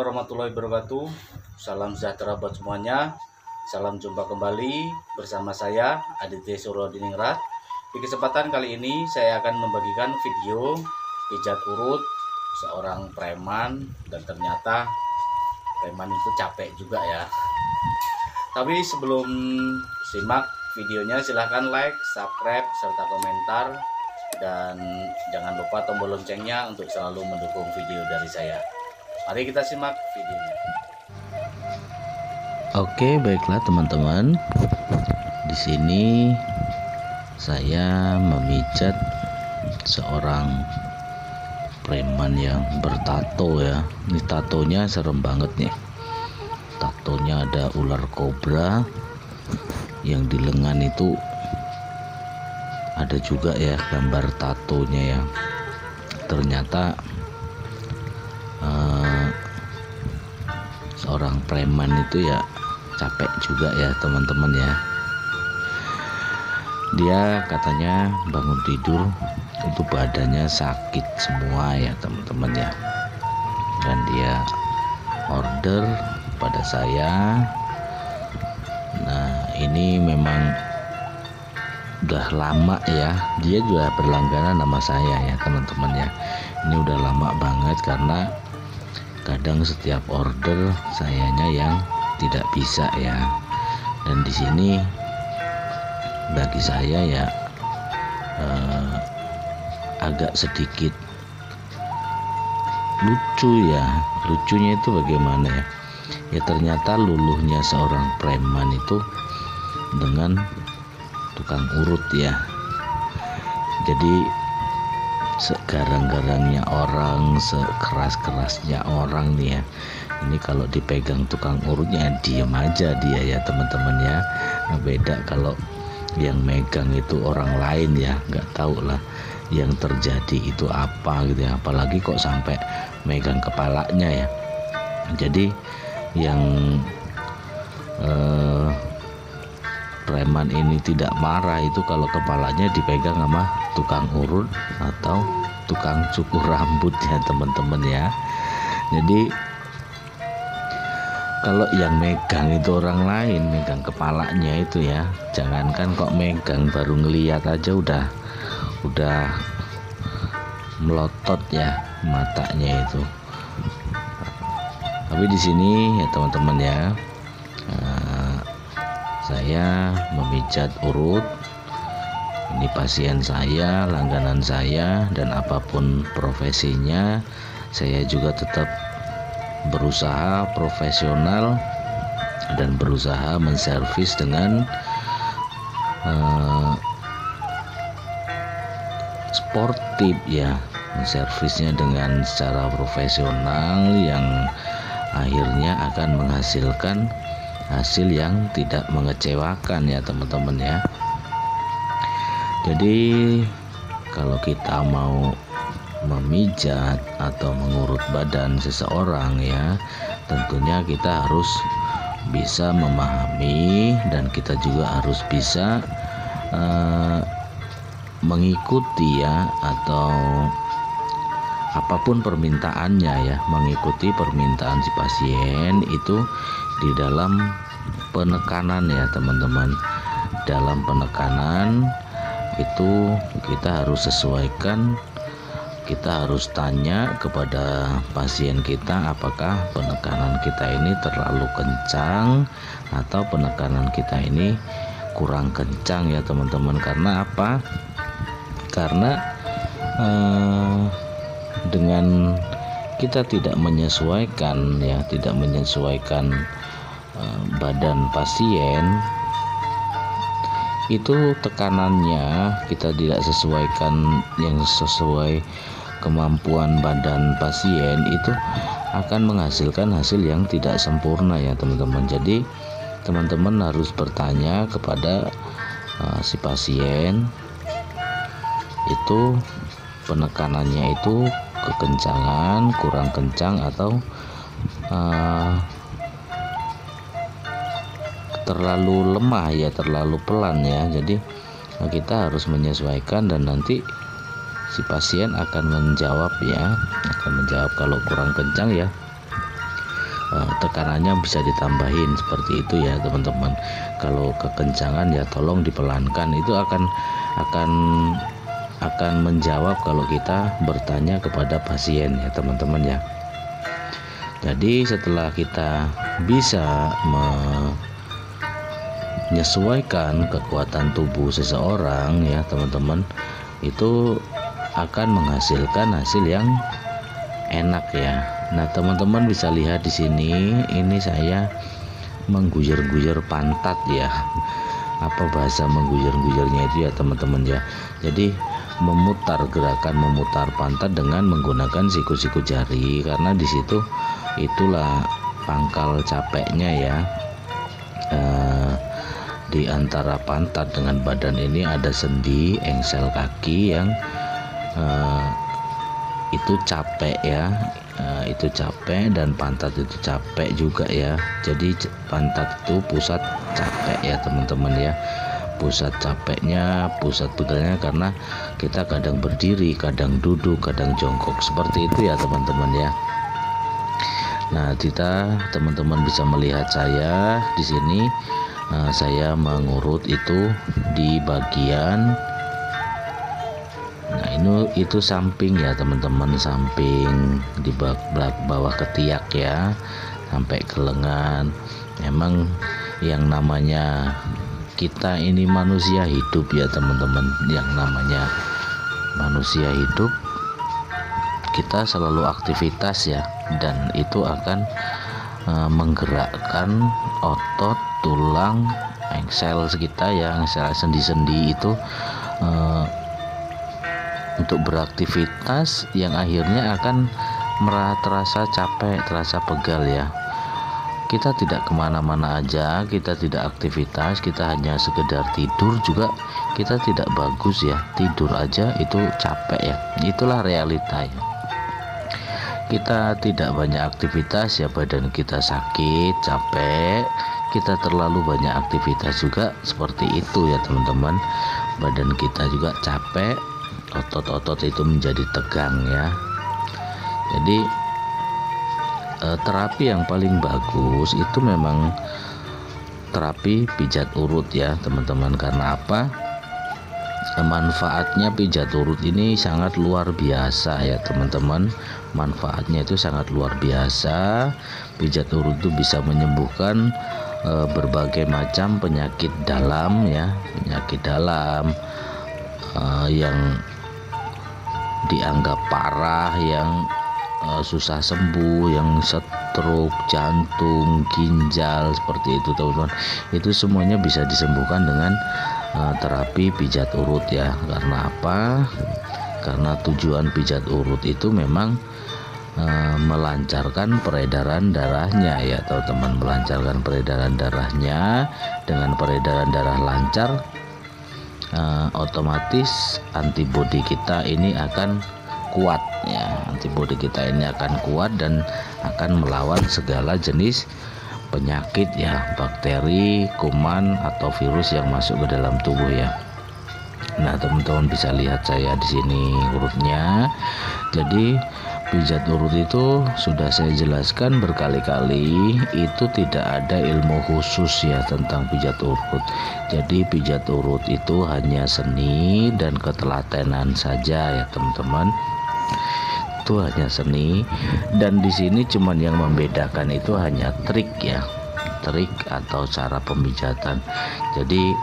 Warahmatullahi wabarakatuh. Salam sejahtera buat semuanya. Salam jumpa kembali bersama saya Aditya Surodiningrat. Di kesempatan kali ini saya akan membagikan video pijat urut seorang preman, dan ternyata preman itu capek juga ya. Tapi sebelum simak videonya, silahkan like, subscribe, serta komentar, dan jangan lupa tombol loncengnya untuk selalu mendukung video dari saya. Mari kita simak videonya. Oke, baiklah teman-teman. Di sini saya memijat seorang preman yang bertato ya. Ini tatonya serem banget nih. Tatonya ada ular kobra, yang di lengan itu ada juga ya gambar tatonya ya. Ternyata seorang preman itu ya capek juga ya teman-teman ya. Dia katanya bangun tidur itu badannya sakit semua ya teman-teman ya, dan dia order pada saya. Nah, ini memang udah lama ya, dia juga berlangganan nama saya ya teman-teman ya. Ini udah lama banget karena kadang setiap order sayanya yang tidak bisa ya. Dan di sini bagi saya ya agak sedikit lucu ya. Lucunya itu bagaimana ya? Ya ternyata luluhnya seorang preman itu dengan tukang urut ya. Jadi segarang-garangnya orang, sekeras-kerasnya orang nih ya, ini kalau dipegang tukang urutnya diem aja dia ya teman-teman ya. Nah, beda kalau yang megang itu orang lain ya, nggak tahu lah yang terjadi itu apa gitu ya, apalagi kok sampai megang kepalanya ya. Jadi yang preman ini tidak marah itu kalau kepalanya dipegang sama tukang urut atau tukang cukur rambut ya teman-teman ya. Jadi kalau yang megang itu orang lain, megang kepalanya itu ya, jangankan kok megang, baru ngeliat aja udah melotot ya matanya itu. Tapi di sini ya teman-teman ya, saya memijat urut. Ini pasien saya, langganan saya, dan apapun profesinya, saya juga tetap berusaha profesional dan berusaha menservis dengan sportif ya, menservisnya dengan secara profesional yang akhirnya akan menghasilkan hasil yang tidak mengecewakan ya teman-teman ya. Jadi kalau kita mau memijat atau mengurut badan seseorang ya, tentunya kita harus bisa memahami, dan kita juga harus bisa mengikuti ya, atau apapun permintaannya ya, mengikuti permintaan si pasien itu di dalam penekanan ya teman-teman. Dalam penekanan itu kita harus sesuaikan, kita harus tanya kepada pasien kita apakah penekanan kita ini terlalu kencang atau penekanan kita ini kurang kencang ya teman-teman. Karena apa? Karena dengan kita tidak menyesuaikan ya, tidak menyesuaikan badan pasien, itu tekanannya kita tidak sesuaikan yang sesuai kemampuan badan pasien, itu akan menghasilkan hasil yang tidak sempurna ya teman-teman. Jadi teman-teman harus bertanya kepada si pasien itu penekanannya itu kekencangan, kurang kencang, atau terlalu lemah ya, terlalu pelan ya. Jadi kita harus menyesuaikan, dan nanti si pasien akan menjawab ya, akan menjawab kalau kurang kencang ya tekanannya bisa ditambahin seperti itu ya teman-teman. Kalau kekencangan ya tolong dipelankan. Itu akan menjawab kalau kita bertanya kepada pasien ya teman-teman ya. Jadi setelah kita bisa menyesuaikan kekuatan tubuh seseorang ya teman-teman, itu akan menghasilkan hasil yang enak ya. Nah teman-teman bisa lihat di sini, ini saya mengguyur-guyur pantat ya. Apa bahasa mengguyur-guyurnya itu ya teman-teman ya. Jadi gerakan memutar pantat dengan menggunakan siku-siku jari, karena di situ itulah pangkal capeknya ya. Di antara pantat dengan badan ini ada sendi engsel kaki yang itu capek ya. Itu capek dan pantat itu capek juga ya. Jadi pantat itu pusat capek ya teman-teman ya. Pusat capeknya, pusat pegalnya, karena kita kadang berdiri, kadang duduk, kadang jongkok seperti itu ya teman-teman ya. Nah, teman-teman bisa melihat saya di sini. Saya mengurut itu di bagian, nah itu samping ya teman-teman, samping di bawah ketiak ya, sampai ke lengan. Memang yang namanya kita ini manusia hidup ya teman-teman, yang namanya manusia hidup kita selalu aktivitas ya, dan itu akan menggerakkan otot, tulang, engsel kita ya, engsel sendi-sendi itu untuk beraktivitas yang akhirnya akan terasa capek, terasa pegal ya. Kita tidak kemana-mana aja, kita tidak aktivitas, kita hanya sekedar tidur juga kita tidak bagus ya. Tidur aja itu capek ya, itulah realita ya. Kita tidak banyak aktivitas ya, badan kita sakit, capek. Kita terlalu banyak aktivitas juga seperti itu ya teman-teman. Badan kita juga capek, otot-otot itu menjadi tegang ya. Jadi terapi yang paling bagus itu memang terapi pijat urut ya teman-teman. Karena apa? Manfaatnya pijat urut ini sangat luar biasa ya teman-teman. Manfaatnya itu sangat luar biasa. Pijat urut itu bisa menyembuhkan berbagai macam penyakit dalam ya, penyakit dalam yang dianggap parah, yang susah sembuh, yang stroke, jantung, ginjal, seperti itu teman-teman. Itu semuanya bisa disembuhkan dengan terapi pijat urut ya. Karena apa? Karena tujuan pijat urut itu memang melancarkan peredaran darahnya ya teman-teman, melancarkan peredaran darahnya. Dengan peredaran darah lancar, otomatis antibodi kita ini akan kuat ya, antibodi kita ini akan kuat dan akan melawan segala jenis penyakit ya, bakteri, kuman atau virus yang masuk ke dalam tubuh ya. Nah teman-teman bisa lihat saya di sini urutnya. Jadi pijat urut itu sudah saya jelaskan berkali-kali, itu tidak ada ilmu khusus ya tentang pijat urut. Jadi pijat urut itu hanya seni dan ketelatenan saja ya teman-teman. Itu hanya seni, dan di sini cuman yang membedakan itu hanya trik ya, trik atau cara pemijatan. Jadi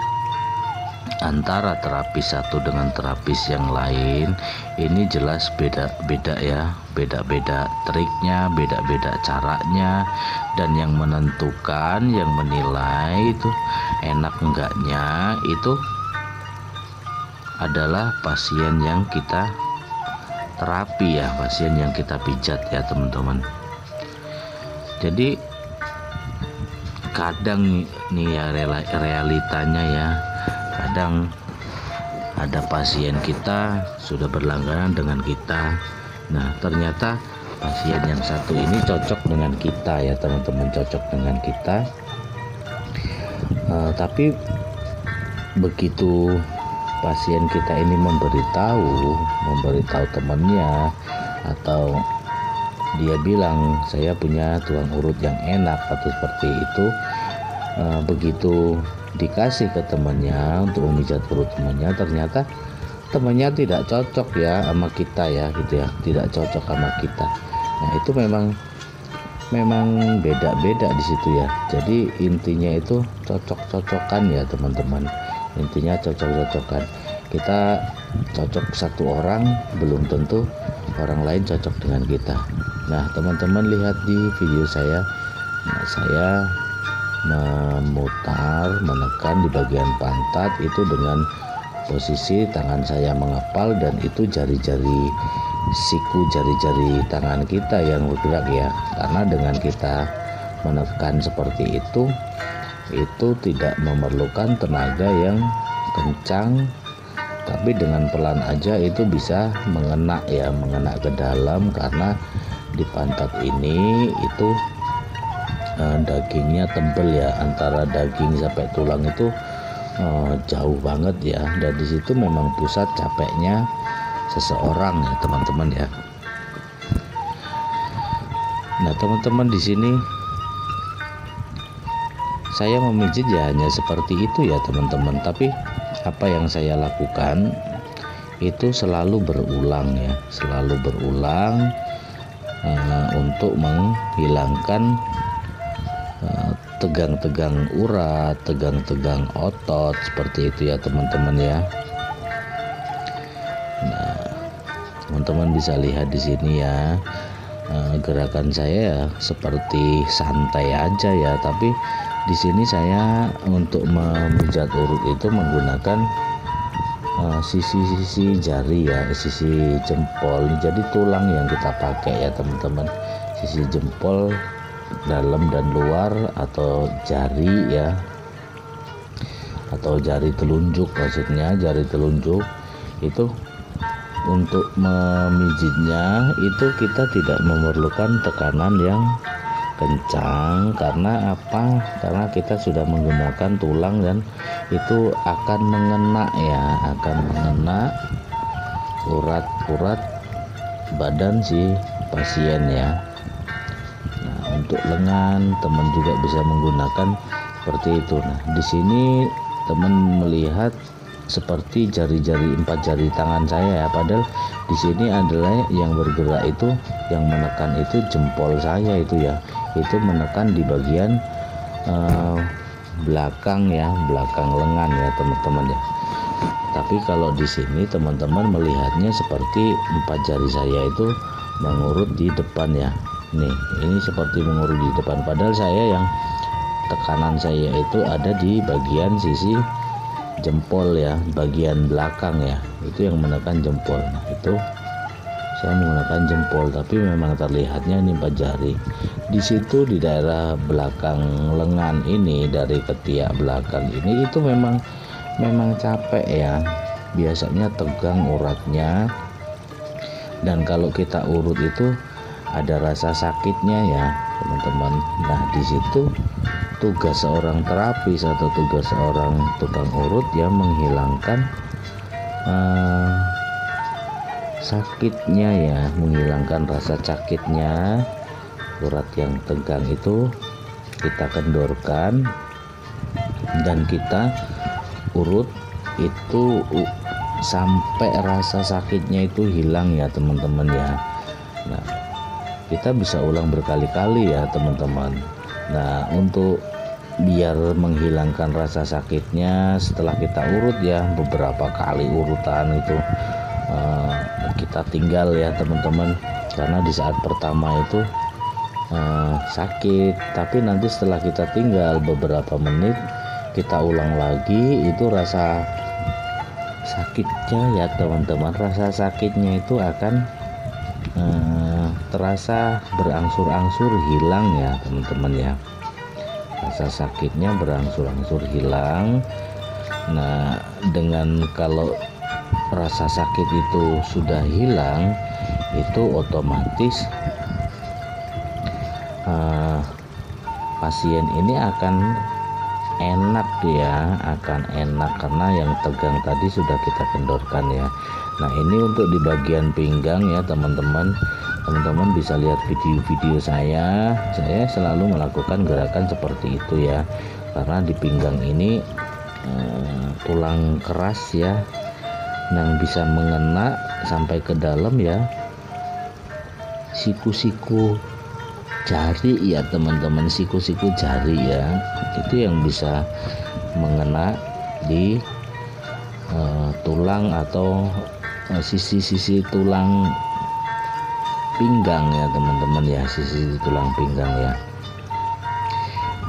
antara terapis satu dengan terapis yang lain ini jelas beda-beda ya, beda-beda triknya, beda-beda caranya, dan yang menentukan, yang menilai itu enak enggaknya itu adalah pasien yang kita terapi ya, pasien yang kita pijat ya teman-teman. Jadi kadang nih ya realitanya ya, kadang ada pasien kita sudah berlangganan dengan kita. Nah ternyata pasien yang satu ini cocok dengan kita ya teman-teman, cocok dengan kita. Tapi begitu pasien kita ini memberitahu temannya atau dia bilang saya punya tukang urut yang enak atau seperti itu. Begitu dikasih ke temannya untuk memijat urut temannya, ternyata temannya tidak cocok ya sama kita ya gitu ya, tidak cocok sama kita. Nah itu memang beda-beda di situ ya. Jadi intinya itu cocok-cocokan ya teman-teman. Intinya cocok-cocokan. Kita cocok satu orang belum tentu orang lain cocok dengan kita. Nah teman-teman lihat di video saya, saya menekan di bagian pantat itu dengan posisi tangan saya mengepal, dan itu jari-jari siku, jari-jari tangan kita yang bergerak ya. Karena dengan kita menekan seperti itu tidak memerlukan tenaga yang kencang, tapi dengan pelan aja itu bisa mengena ke dalam, karena di pantat ini itu dagingnya tebel ya, antara daging sampai tulang itu jauh banget ya, dan di situ memang pusat capeknya seseorang ya teman-teman ya. Nah teman-teman, di sini saya memijit ya hanya seperti itu ya teman-teman, tapi apa yang saya lakukan itu selalu berulang ya, selalu berulang untuk menghilangkan tegang-tegang urat, tegang-tegang otot seperti itu ya teman-teman ya. Nah, teman-teman bisa lihat di sini ya, gerakan saya ya seperti santai aja ya, tapi di sini saya untuk memijat urut itu menggunakan sisi-sisi jari ya, sisi jempol. Jadi tulang yang kita pakai ya teman-teman, sisi jempol dalam dan luar, atau jari ya, atau jari telunjuk, maksudnya jari telunjuk itu. Untuk memijitnya itu kita tidak memerlukan tekanan yang kencang. Karena apa? Karena kita sudah menggunakan tulang dan itu akan mengena ya, akan mengena urat-urat badan si pasien ya. Nah, untuk lengan teman juga bisa menggunakan seperti itu. Nah, di sini teman melihat seperti jari-jari 4 jari tangan saya ya, padahal di sini adalah yang bergerak itu, yang menekan itu jempol saya itu ya, itu menekan di bagian belakang ya, belakang lengan ya teman-teman ya. Tapi kalau di sini teman-teman melihatnya seperti 4 jari saya itu mengurut di depan ya. Nih, ini seperti mengurut di depan, padahal saya yang tekanan saya itu ada di bagian sisi jempol ya, bagian belakang ya, itu yang menekan jempol. Nah, itu saya menggunakan jempol, tapi memang terlihatnya ini 4 jari. Di situ di daerah belakang lengan ini, dari ketiak belakang ini itu memang capek ya, biasanya tegang uratnya, dan kalau kita urut itu ada rasa sakitnya ya teman-teman. Nah di situ tugas seorang terapis atau tugas seorang tukang urut yang menghilangkan sakitnya ya, menghilangkan rasa sakitnya. Urat yang tegang itu kita kendorkan dan kita urut itu sampai rasa sakitnya itu hilang ya teman-teman ya. Nah kita bisa ulang berkali-kali ya teman-teman. Nah untuk biar menghilangkan rasa sakitnya, setelah kita urut ya beberapa kali urutan itu kita tinggal ya teman-teman, karena di saat pertama itu sakit, tapi nanti setelah kita tinggal beberapa menit kita ulang lagi, itu rasa sakitnya ya teman-teman, rasa sakitnya itu akan terasa berangsur-angsur hilang ya teman-teman ya. Rasa sakitnya berangsur-angsur hilang. Nah dengan kalau rasa sakit itu sudah hilang, itu otomatis pasien ini akan enak ya, akan enak karena yang tegang tadi sudah kita kendorkan ya. Nah ini untuk di bagian pinggang ya teman-teman, teman-teman bisa lihat video-video saya selalu melakukan gerakan seperti itu ya, karena di pinggang ini tulang keras ya yang bisa mengena sampai ke dalam ya, siku-siku jari ya teman-teman, siku-siku jari ya, itu yang bisa mengena di tulang atau sisi-sisi tulang pinggang ya teman-teman ya, sisi tulang pinggang ya.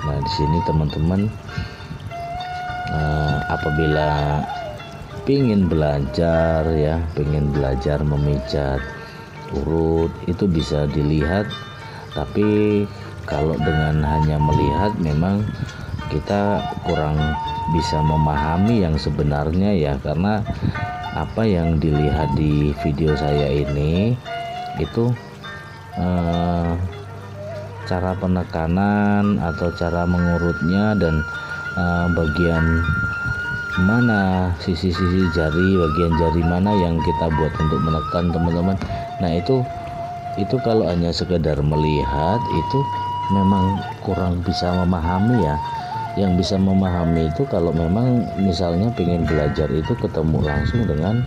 Nah di sini teman-teman apabila pingin belajar ya, pingin belajar memijat urut itu bisa dilihat, tapi kalau dengan hanya melihat memang kita kurang bisa memahami yang sebenarnya ya, karena apa yang dilihat di video saya ini itu cara penekanan atau cara mengurutnya dan bagian mana sisi-sisi jari, bagian jari mana yang kita buat untuk menekan teman-teman. Nah itu kalau hanya sekedar melihat itu memang kurang bisa memahami ya. Yang bisa memahami itu kalau memang misalnya pengen belajar itu ketemu langsung dengan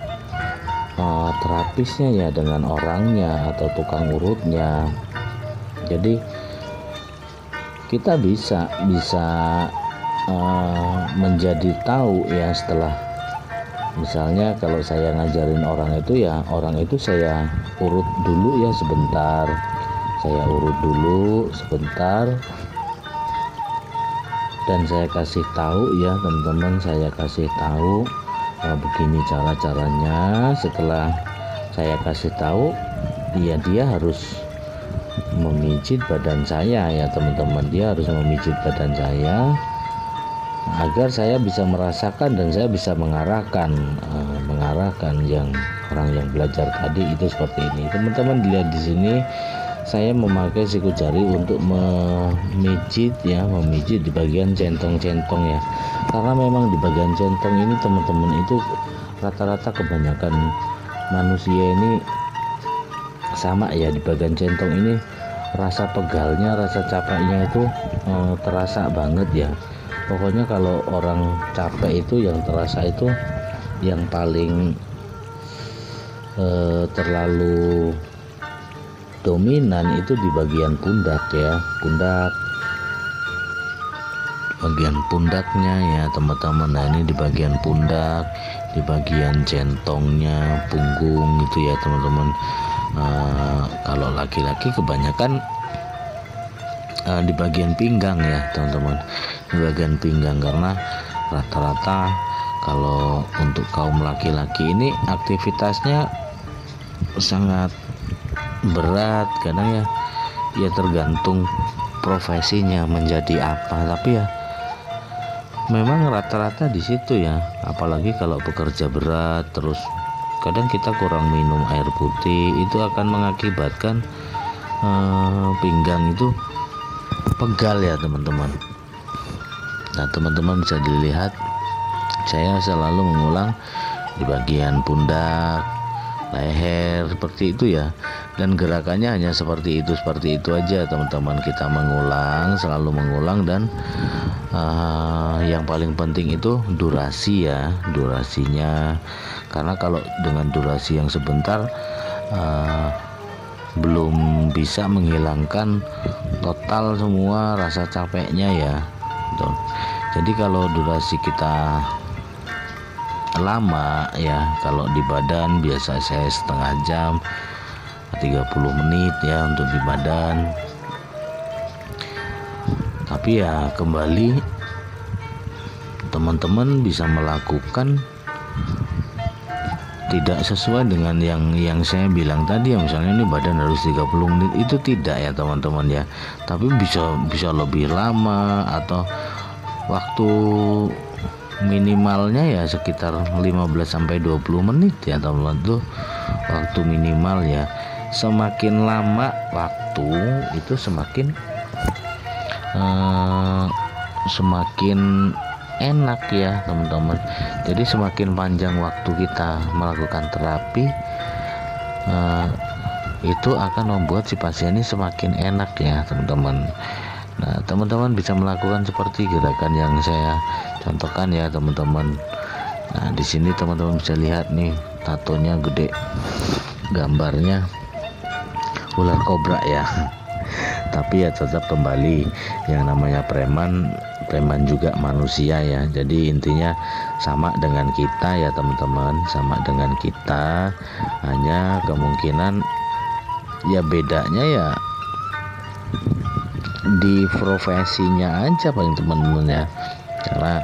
terapisnya ya, dengan orangnya atau tukang urutnya. Jadi kita bisa menjadi tahu ya, setelah misalnya kalau saya ngajarin orang itu ya, orang itu saya urut dulu ya sebentar, saya urut dulu sebentar dan saya kasih tahu ya teman-teman, saya kasih tahu begini caranya. Setelah saya kasih tahu ya, dia harus memijit badan saya ya teman-teman, dia harus memijit badan saya agar saya bisa merasakan dan saya bisa mengarahkan yang orang yang belajar tadi itu seperti ini. Teman-teman lihat di sini saya memakai siku jari untuk memijit di bagian centong-centong ya, karena memang di bagian centong ini teman-teman itu rata-rata kebanyakan manusia ini sama ya, di bagian centong ini rasa pegalnya, rasa capeknya itu terasa banget ya. Pokoknya kalau orang capek itu yang terasa itu yang paling terlalu dominan itu di bagian pundak ya, bagian pundaknya ya teman-teman. Nah ini di bagian pundak, di bagian centongnya, punggung gitu ya teman-teman. Kalau laki-laki kebanyakan di bagian pinggang ya teman-teman, di bagian pinggang, karena rata-rata kalau untuk kaum laki-laki ini aktivitasnya sangat berat kadang ya tergantung profesinya menjadi apa, tapi ya memang rata-rata di situ ya. Apalagi kalau bekerja berat terus kadang kita kurang minum air putih, itu akan mengakibatkan pinggang itu pegal ya teman-teman. Nah teman-teman bisa dilihat saya selalu mengulang di bagian pundak, leher seperti itu ya, dan gerakannya hanya seperti itu aja teman-teman. Kita selalu mengulang dan yang paling penting itu durasi ya, durasinya, karena kalau dengan durasi yang sebentar belum bisa menghilangkan total semua rasa capeknya ya. Jadi kalau durasi kita lama ya, kalau di badan biasa saya setengah jam 30 menit ya untuk di badan. Tapi ya kembali teman-teman bisa melakukan tidak sesuai dengan yang saya bilang tadi ya, misalnya ini badan harus 30 menit, itu tidak ya teman-teman ya, tapi bisa lebih lama atau waktu minimalnya ya sekitar 15-20 menit ya teman-teman, itu waktu minimal ya. Semakin lama waktu itu semakin enak ya teman-teman. Jadi semakin panjang waktu kita melakukan terapi, itu akan membuat si pasien ini semakin enak ya teman-teman. Nah, teman-teman bisa melakukan seperti gerakan yang saya contohkan ya teman-teman. Nah, di sini teman-teman bisa lihat nih, tatonya gede, gambarnya ular kobra ya. Tapi ya tetap kembali yang namanya preman juga manusia ya. Jadi intinya sama dengan kita ya teman-teman, sama dengan kita, hanya kemungkinan ya bedanya ya di profesinya aja paling teman-teman ya. Karena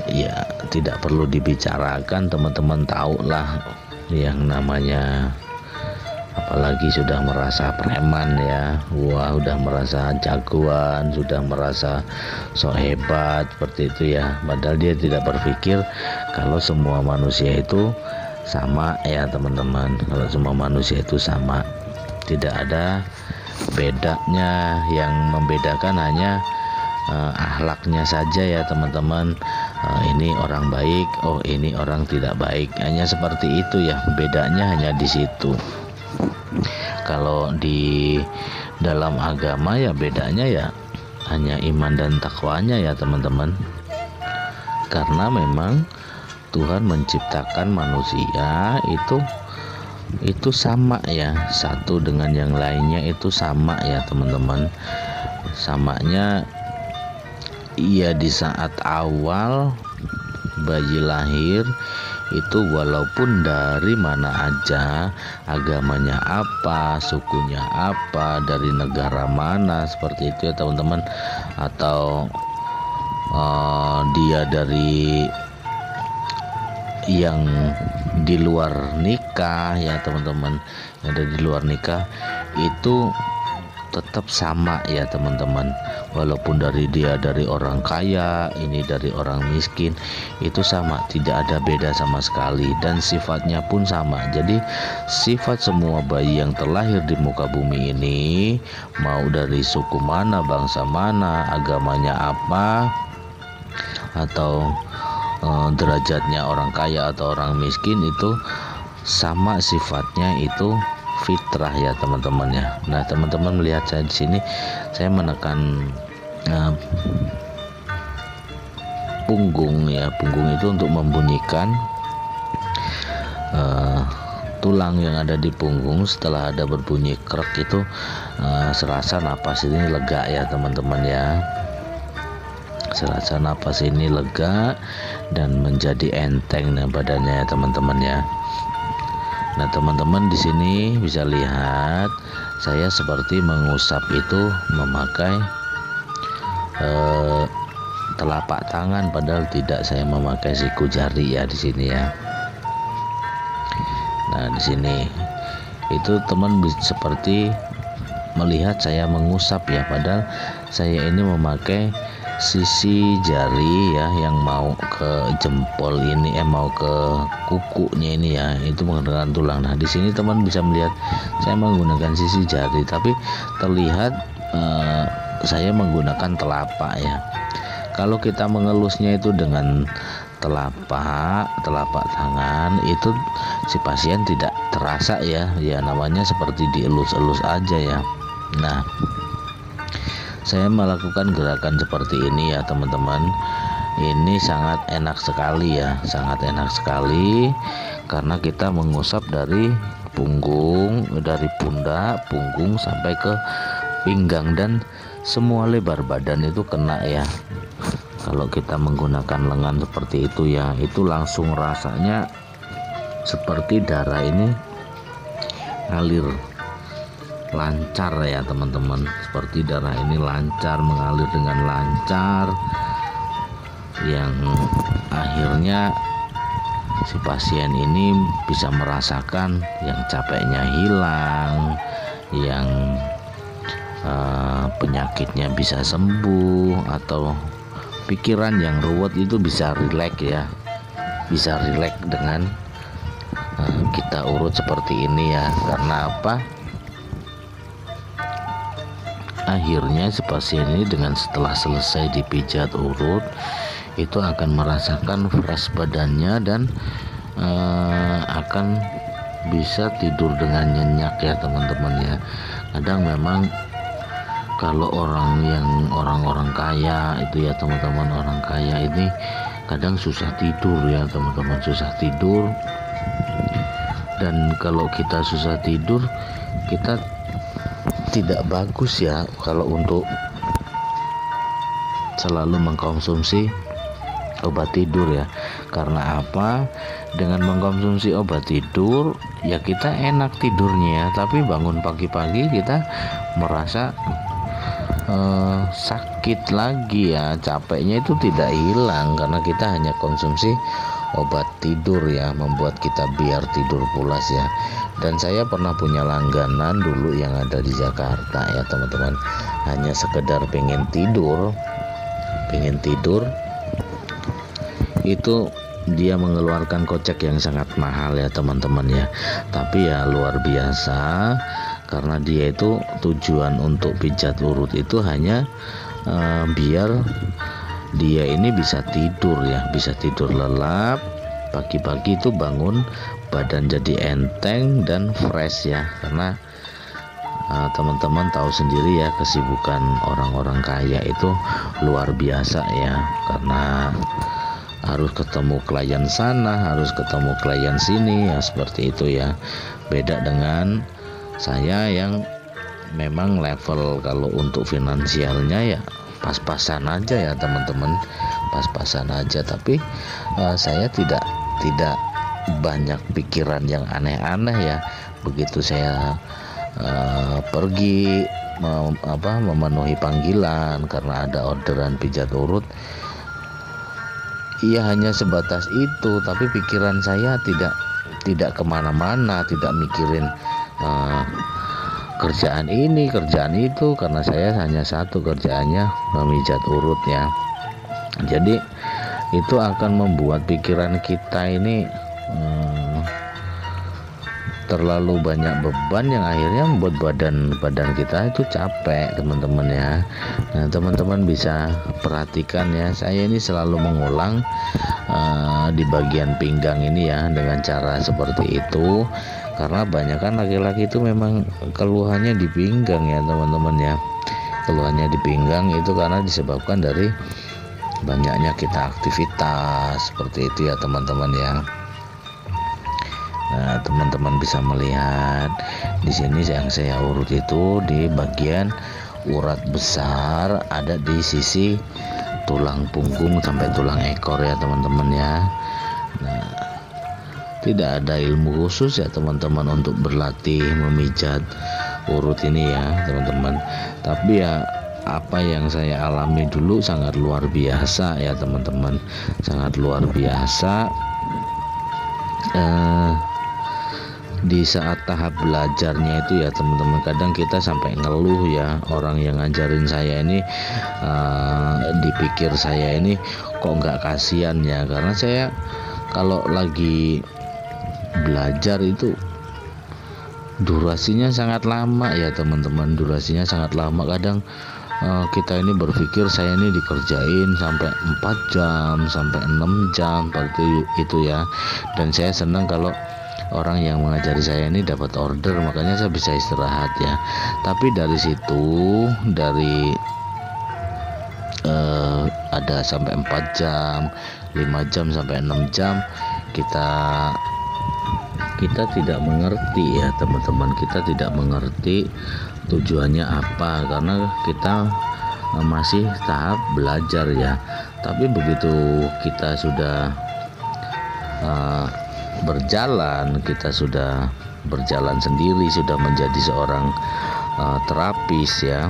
ya tidak perlu dibicarakan, teman-teman tahu lah yang namanya, apalagi sudah merasa preman ya, wah udah merasa jagoan, sudah merasa sok hebat seperti itu ya. Padahal dia tidak berpikir kalau semua manusia itu sama ya teman-teman. Kalau semua manusia itu sama, tidak ada bedanya, yang membedakan hanya akhlaknya saja ya teman-teman. Ini orang baik, oh ini orang tidak baik, hanya seperti itu ya, bedanya hanya di situ. Kalau di dalam agama ya bedanya ya hanya iman dan takwanya ya teman-teman. Karena memang Tuhan menciptakan manusia itu sama ya, satu dengan yang lainnya itu sama ya teman-teman. Samanya iya di saat awal bayi lahir itu, walaupun dari mana aja, agamanya apa, sukunya apa, dari negara mana, seperti itu ya teman-teman, atau dia dari yang di luar nikah ya teman-teman, yang ada di luar nikah itu tetap sama ya teman-teman. Walaupun dia dari orang kaya, ini dari orang miskin, itu sama, tidak ada beda sama sekali, dan sifatnya pun sama. Jadi sifat semua bayi yang terlahir di muka bumi ini, mau dari suku mana, bangsa mana, agamanya apa, atau derajatnya orang kaya atau orang miskin, itu sama sifatnya, itu fitrah ya teman-teman ya. Nah, teman-teman melihat saya di sini, saya menekan punggung ya. Punggung itu untuk membunyikan tulang yang ada di punggung. Setelah ada berbunyi krek itu serasa napas ini lega ya teman-teman ya. Serasa napas ini lega dan menjadi enteng badannya ya teman-teman ya. Nah, teman-teman di sini bisa lihat saya seperti mengusap itu memakai telapak tangan, padahal tidak, saya memakai siku jari ya di sini ya. Nah, di sini itu teman seperti melihat saya mengusap ya, padahal saya ini memakai sisi jari ya, yang mau ke jempol ini, mau ke kukunya ini ya, itu menggunakan tulang. Nah, di sini teman bisa melihat saya menggunakan sisi jari, tapi terlihat saya menggunakan telapak ya. Kalau kita mengelusnya itu dengan telapak tangan, itu si pasien tidak terasa ya, namanya seperti dielus-elus aja ya. Nah, saya melakukan gerakan seperti ini ya teman-teman. Ini sangat enak sekali ya, sangat enak sekali, karena kita mengusap dari punggung, dari pundak, punggung sampai ke pinggang, dan semua lebar badan itu kena ya. Kalau kita menggunakan lengan seperti itu ya, itu langsung rasanya seperti darah ini ngalir lancar ya teman-teman, seperti darah ini lancar, mengalir dengan lancar, yang akhirnya si pasien ini bisa merasakan yang capeknya hilang, yang penyakitnya bisa sembuh, atau pikiran yang ruwet itu bisa rileks ya, bisa rileks dengan kita urut seperti ini ya. Karena apa? Akhirnya si pasien ini dengan setelah selesai dipijat urut itu akan merasakan fresh badannya, dan akan bisa tidur dengan nyenyak ya teman-teman ya. Kadang memang kalau orang-orang kaya itu ya teman-teman, orang kaya ini kadang susah tidur ya teman-teman, susah tidur. Dan kalau kita susah tidur, kita tidak bagus ya kalau untuk selalu mengkonsumsi obat tidur ya. Karena apa? Dengan mengkonsumsi obat tidur ya kita enak tidurnya ya, tapi bangun pagi-pagi kita merasa sakit lagi ya, capeknya itu tidak hilang karena kita hanya konsumsi obat tidur ya, membuat kita biar tidur pulas ya. Dan saya pernah punya langganan dulu yang ada di Jakarta ya teman-teman, hanya sekedar pengen tidur itu dia mengeluarkan kocek yang sangat mahal ya teman-teman ya. Tapi ya luar biasa, karena dia itu tujuan untuk pijat urut itu hanya biar dia ini bisa tidur ya, bisa tidur lelap, pagi-pagi itu bangun badan jadi enteng dan fresh ya. Karena teman-teman tahu sendiri ya, kesibukan orang-orang kaya itu luar biasa ya, karena harus ketemu klien sana, harus ketemu klien sini ya, seperti itu ya. Beda dengan saya yang memang level kalau untuk finansialnya ya pas-pasan aja ya teman-teman, pas-pasan aja. Tapi saya tidak banyak pikiran yang aneh-aneh ya. Begitu saya pergi memenuhi panggilan karena ada orderan pijat urut, iya hanya sebatas itu. Tapi pikiran saya tidak kemana-mana, tidak mikirin kerjaan ini, kerjaan itu, karena saya hanya satu kerjaannya, memijat urut ya. Jadi itu akan membuat pikiran kita ini terlalu banyak beban yang akhirnya membuat badan kita itu capek teman-teman ya. Nah teman-teman bisa perhatikan ya, saya ini selalu mengulang di bagian pinggang ini ya dengan cara seperti itu, karena banyak kan laki-laki itu memang keluhannya di pinggang ya teman-teman ya. Keluhannya di pinggang itu karena disebabkan dari banyaknya kita aktivitas seperti itu ya teman-teman ya. Nah, teman-teman bisa melihat di sini yang saya urut itu di bagian urat besar, ada di sisi tulang punggung sampai tulang ekor ya teman-teman ya. Nah, tidak ada ilmu khusus ya teman-teman untuk berlatih memijat urut ini ya teman-teman. Tapi ya apa yang saya alami dulu sangat luar biasa ya teman-teman, sangat luar biasa. Di saat tahap belajarnya itu ya teman-teman, kadang kita sampai ngeluh ya, orang yang ngajarin saya ini dipikir saya ini kok nggak kasihan ya, karena saya kalau lagi belajar itu durasinya sangat lama ya teman-teman, durasinya sangat lama. Kadang kita ini berpikir saya ini dikerjain sampai 4 jam sampai 6 jam seperti itu ya. Dan saya senang kalau orang yang mengajari saya ini dapat order, makanya saya bisa istirahat ya. Tapi dari situ, dari ada sampai 4 jam, 5 jam sampai 6 jam, kita tidak mengerti ya teman-teman, kita tidak mengerti tujuannya apa, karena kita masih tahap belajar ya. Tapi begitu kita sudah berjalan, kita sudah berjalan sendiri, sudah menjadi seorang terapis ya,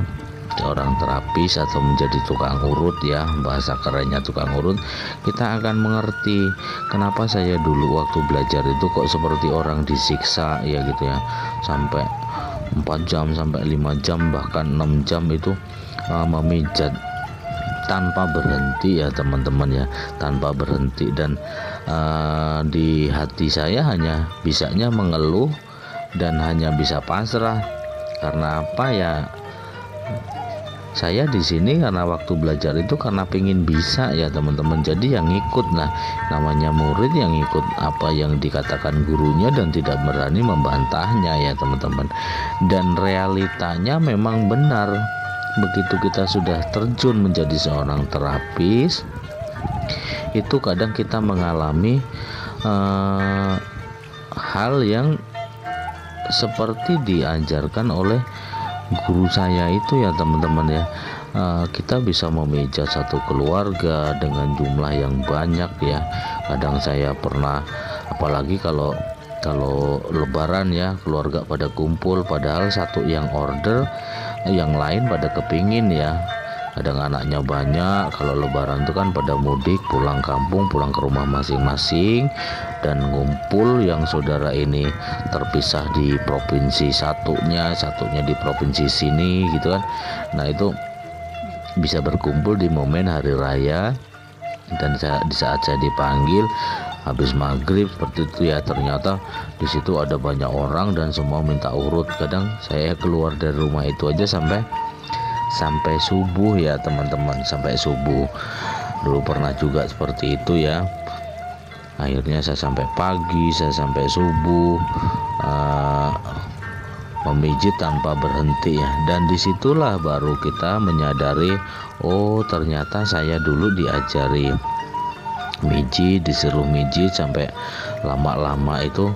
seorang terapis atau menjadi tukang urut ya, bahasa kerennya tukang urut, kita akan mengerti kenapa saya dulu waktu belajar itu kok seperti orang disiksa ya gitu ya, sampai 4 jam sampai 5 jam bahkan 6 jam itu memijat tanpa berhenti ya teman-teman ya, tanpa berhenti. Dan di hati saya hanya bisanya mengeluh dan hanya bisa pasrah. Karena apa ya, saya di sini karena waktu belajar itu karena pengen bisa ya teman-teman, jadi yang ikut. Nah, namanya murid yang ikut apa yang dikatakan gurunya dan tidak berani membantahnya ya teman-teman. Dan realitanya memang benar, begitu kita sudah terjun menjadi seorang terapis, itu kadang kita mengalami hal yang seperti diajarkan oleh guru saya itu ya teman-teman ya. Kita bisa memijat satu keluarga dengan jumlah yang banyak ya. Kadang saya pernah, apalagi kalau lebaran ya, keluarga pada kumpul, padahal satu yang order, yang lain pada kepingin ya. Kadang anaknya banyak, kalau lebaran itu kan pada mudik, pulang kampung, pulang ke rumah masing-masing, dan ngumpul yang saudara ini terpisah di provinsi satunya di provinsi sini gitu kan. Nah, itu bisa berkumpul di momen hari raya. Dan di saat saya dipanggil habis maghrib seperti itu ya, ternyata di situ ada banyak orang dan semua minta urut. Kadang saya keluar dari rumah itu aja sampai subuh ya teman-teman, sampai subuh. Dulu pernah juga seperti itu ya. Akhirnya saya sampai pagi, saya sampai subuh, memijit tanpa berhenti ya. Dan disitulah baru kita menyadari, oh ternyata saya dulu diajari mijit, disuruh mijit sampai lama-lama itu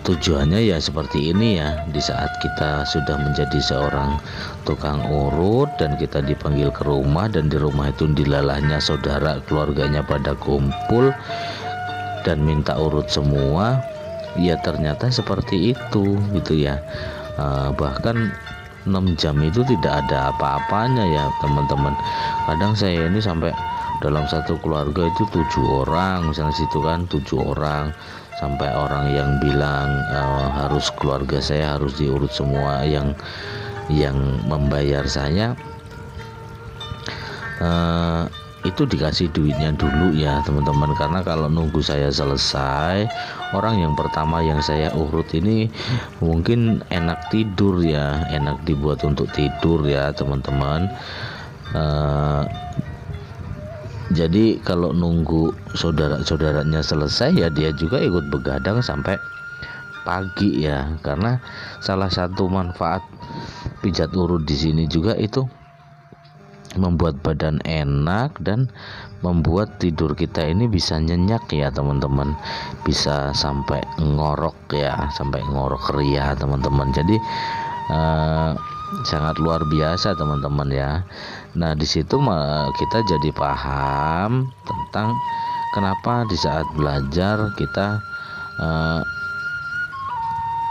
tujuannya ya seperti ini ya. Di saat kita sudah menjadi seorang tukang urut dan kita dipanggil ke rumah, dan di rumah itu dilalahnya saudara keluarganya pada kumpul dan minta urut semua, ya ternyata seperti itu gitu ya. Bahkan 6 jam itu tidak ada apa-apanya ya teman-teman. Kadang saya ini sampai dalam satu keluarga itu 7 orang misalnya situ kan, 7 orang, sampai orang yang bilang harus keluarga saya harus diurut semua, yang membayar saya itu dikasih duitnya dulu ya teman-teman. Karena kalau nunggu saya selesai, orang yang pertama yang saya urut ini mungkin enak tidur ya, enak dibuat untuk tidur ya teman-teman. Jadi kalau nunggu saudara-saudaranya selesai ya dia juga ikut begadang sampai pagi ya. Karena salah satu manfaat pijat urut di sini juga itu membuat badan enak dan membuat tidur kita ini bisa nyenyak ya teman-teman, bisa sampai ngorok ya, sampai ngorok ria teman-teman. Jadi sangat luar biasa teman-teman ya. Nah di situ kita jadi paham tentang kenapa di saat belajar kita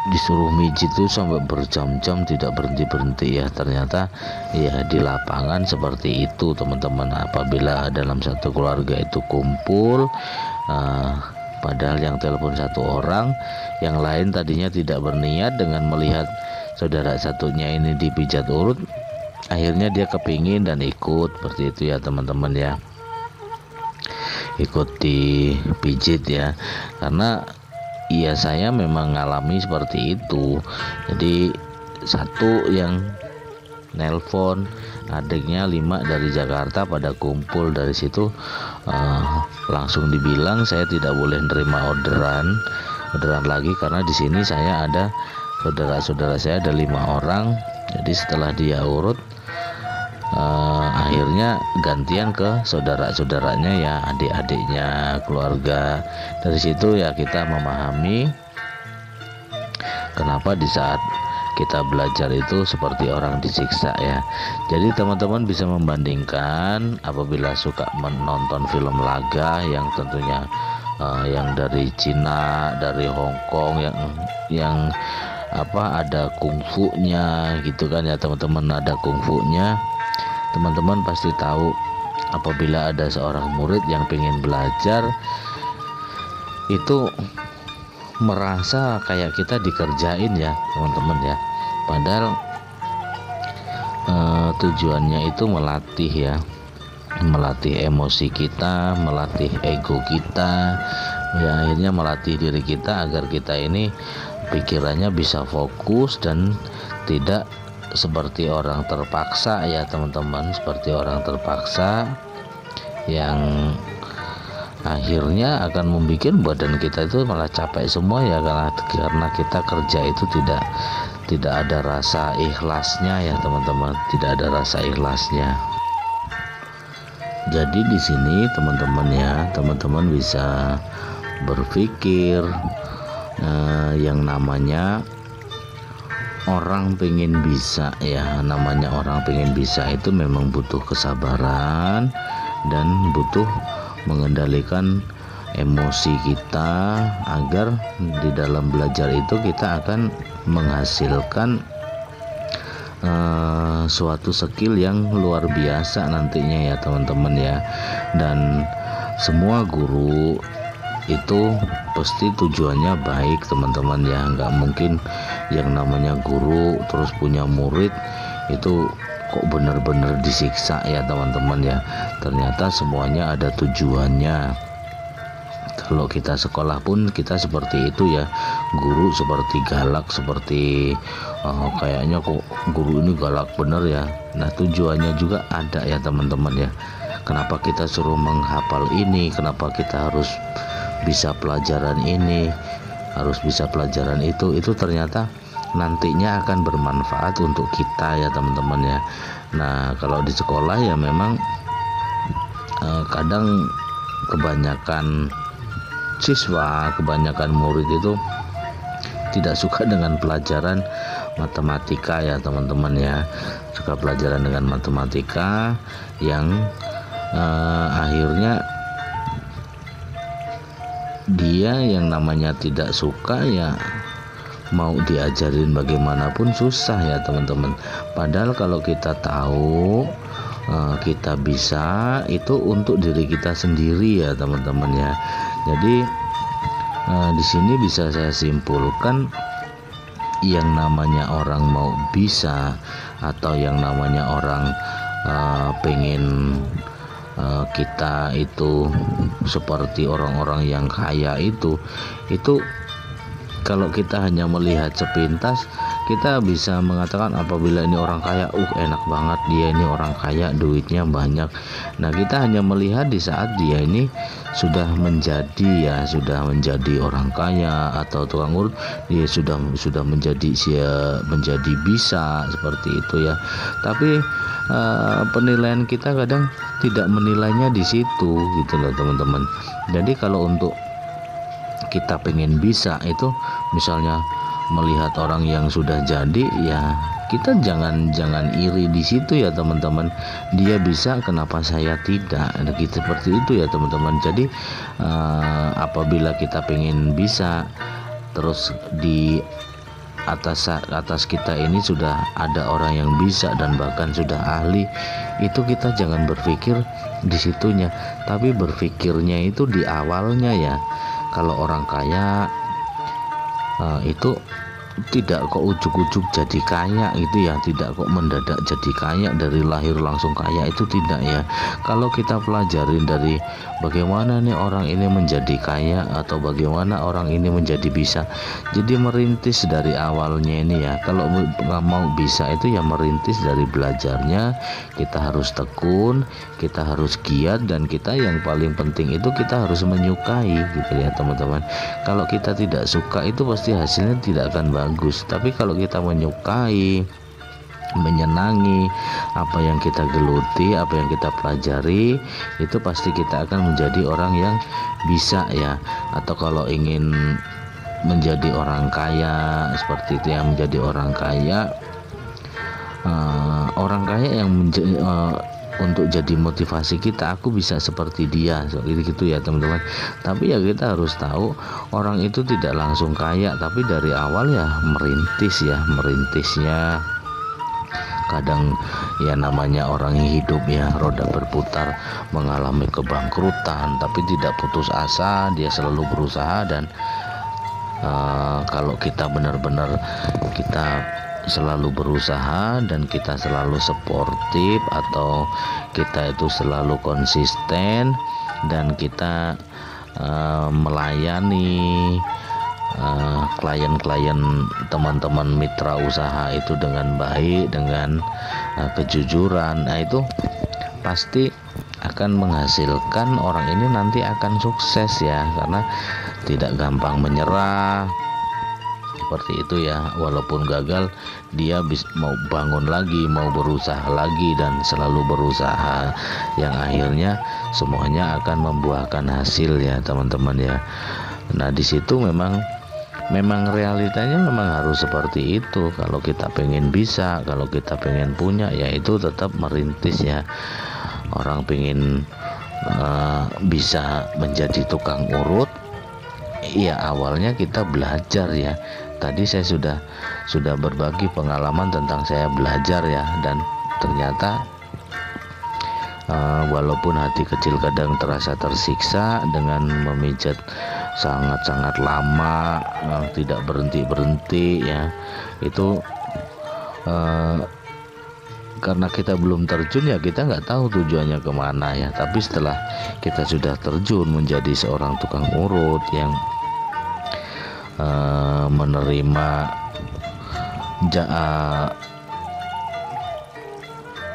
disuruh mijit itu sampai berjam-jam tidak berhenti-berhenti ya. Ternyata ya di lapangan seperti itu teman-teman. Apabila dalam satu keluarga itu kumpul, padahal yang telepon 1 orang, yang lain tadinya tidak berniat, dengan melihat saudara satunya ini dipijat urut, akhirnya dia kepingin dan ikut seperti itu ya teman-teman ya, ikut dipijit ya. Karena iya saya memang ngalami seperti itu. Jadi satu yang nelpon, adiknya 5 dari Jakarta pada kumpul. Dari situ langsung dibilang saya tidak boleh nerima orderan lagi, karena di sini saya ada saudara-saudara saya ada 5 orang. Jadi setelah dia urut, akhirnya gantian ke saudara-saudaranya ya, adik-adiknya, keluarga. Dari situ ya kita memahami kenapa di saat kita belajar itu seperti orang disiksa ya. Jadi teman-teman bisa membandingkan apabila suka menonton film laga yang tentunya yang dari Cina, dari Hong Kong, yang ada kungfunya gitu kan ya teman-teman, ada kungfunya. Teman-teman pasti tahu apabila ada seorang murid yang pengen belajar itu merasa kayak kita dikerjain ya teman-teman ya. Padahal tujuannya itu melatih ya, melatih emosi kita, melatih ego kita ya, akhirnya melatih diri kita agar kita ini pikirannya bisa fokus dan tidak seperti orang terpaksa ya teman-teman, seperti orang terpaksa yang akhirnya akan membuat badan kita itu malah capek semua ya, karena kita kerja itu tidak ada rasa ikhlasnya ya teman-teman, tidak ada rasa ikhlasnya. Jadi di sini teman-teman ya, teman-teman bisa berpikir yang namanya orang pengen bisa ya, namanya orang pengen bisa itu memang butuh kesabaran dan butuh mengendalikan emosi kita agar di dalam belajar itu kita akan menghasilkan suatu skill yang luar biasa nantinya ya teman-teman ya. Dan semua guru itu pasti tujuannya baik teman-teman ya, nggak mungkin yang namanya guru terus punya murid itu kok benar-benar disiksa ya teman-teman ya. Ternyata semuanya ada tujuannya. Kalau kita sekolah pun kita seperti itu ya, guru seperti galak, seperti kayaknya kok guru ini galak bener ya. Nah tujuannya juga ada ya teman-teman ya. Kenapa kita suruh menghafal ini, kenapa kita harus bisa pelajaran ini, harus bisa pelajaran itu ternyata nantinya akan bermanfaat untuk kita ya teman-teman ya. Nah kalau di sekolah ya memang kadang kebanyakan siswa, kebanyakan murid itu tidak suka dengan pelajaran matematika ya teman-teman ya, suka pelajaran dengan matematika yang akhirnya dia yang namanya tidak suka ya mau diajarin bagaimanapun susah ya teman-teman. Padahal kalau kita tahu kita bisa itu untuk diri kita sendiri ya teman-teman ya. Jadi di sini bisa saya simpulkan yang namanya orang mau bisa atau yang namanya orang pengen kita itu seperti orang-orang yang kaya itu kalau kita hanya melihat sepintas kita bisa mengatakan apabila ini orang kaya, enak banget dia ini orang kaya, duitnya banyak. Nah kita hanya melihat di saat dia ini sudah menjadi orang kaya atau tukang urut, dia sudah menjadi bisa seperti itu ya. Tapi penilaian kita kadang tidak menilainya di situ gitu loh teman-teman. Jadi kalau untuk kita pengen bisa itu misalnya melihat orang yang sudah jadi ya kita jangan iri di situ ya teman-teman. Dia bisa kenapa saya tidak, gitu seperti itu ya teman-teman. Jadi apabila kita pengen bisa terus di atas kita ini sudah ada orang yang bisa dan bahkan sudah ahli, itu kita jangan berpikir di situnya, tapi berpikirnya itu di awalnya ya. Kalau orang kaya itu tidak kok ujuk-ujuk jadi kaya gitu ya, tidak kok mendadak jadi kaya dari lahir langsung kaya, itu tidak ya. Kalau kita pelajarin dari bagaimana nih orang ini menjadi kaya atau bagaimana orang ini menjadi bisa, jadi merintis dari awalnya ini ya. Kalau nggak mau bisa itu ya merintis dari belajarnya, kita harus tekun, kita harus giat, dan kita yang paling penting itu kita harus menyukai gitu ya teman-teman. Kalau kita tidak suka itu pasti hasilnya tidak akan bagus. Tapi kalau kita menyukai, menyenangi apa yang kita geluti, apa yang kita pelajari, itu pasti kita akan menjadi orang yang bisa ya. Atau kalau ingin menjadi orang kaya seperti itu, yang menjadi orang kaya yang untuk jadi motivasi kita, aku bisa seperti dia gitu ya teman-teman. Tapi ya kita harus tahu orang itu tidak langsung kaya, tapi dari awal ya merintisnya kadang ya namanya orang yang hidup ya roda berputar, mengalami kebangkrutan tapi tidak putus asa, dia selalu berusaha. Dan kalau kita benar-benar kita selalu berusaha dan kita selalu sportif atau kita itu selalu konsisten dan kita melayani klien-klien teman-teman mitra usaha itu dengan baik, dengan kejujuran, nah itu pasti akan menghasilkan orang ini nanti akan sukses ya, karena tidak gampang menyerah seperti itu ya. Walaupun gagal, dia mau bangun lagi, mau berusaha lagi, dan selalu berusaha, yang akhirnya semuanya akan membuahkan hasil ya teman-teman ya. Nah di situ memang realitanya memang harus seperti itu. Kalau kita pengen bisa, kalau kita pengen punya, ya itu tetap merintis ya. Orang pengen bisa menjadi tukang urut, ya awalnya kita belajar ya. Tadi saya sudah berbagi pengalaman tentang saya belajar ya, dan ternyata walaupun hati kecil kadang terasa tersiksa dengan memijat sangat-sangat lama, tidak berhenti ya, itu karena kita belum terjun ya, kita nggak tahu tujuannya kemana ya. Tapi setelah kita sudah terjun menjadi seorang tukang urut yang menerima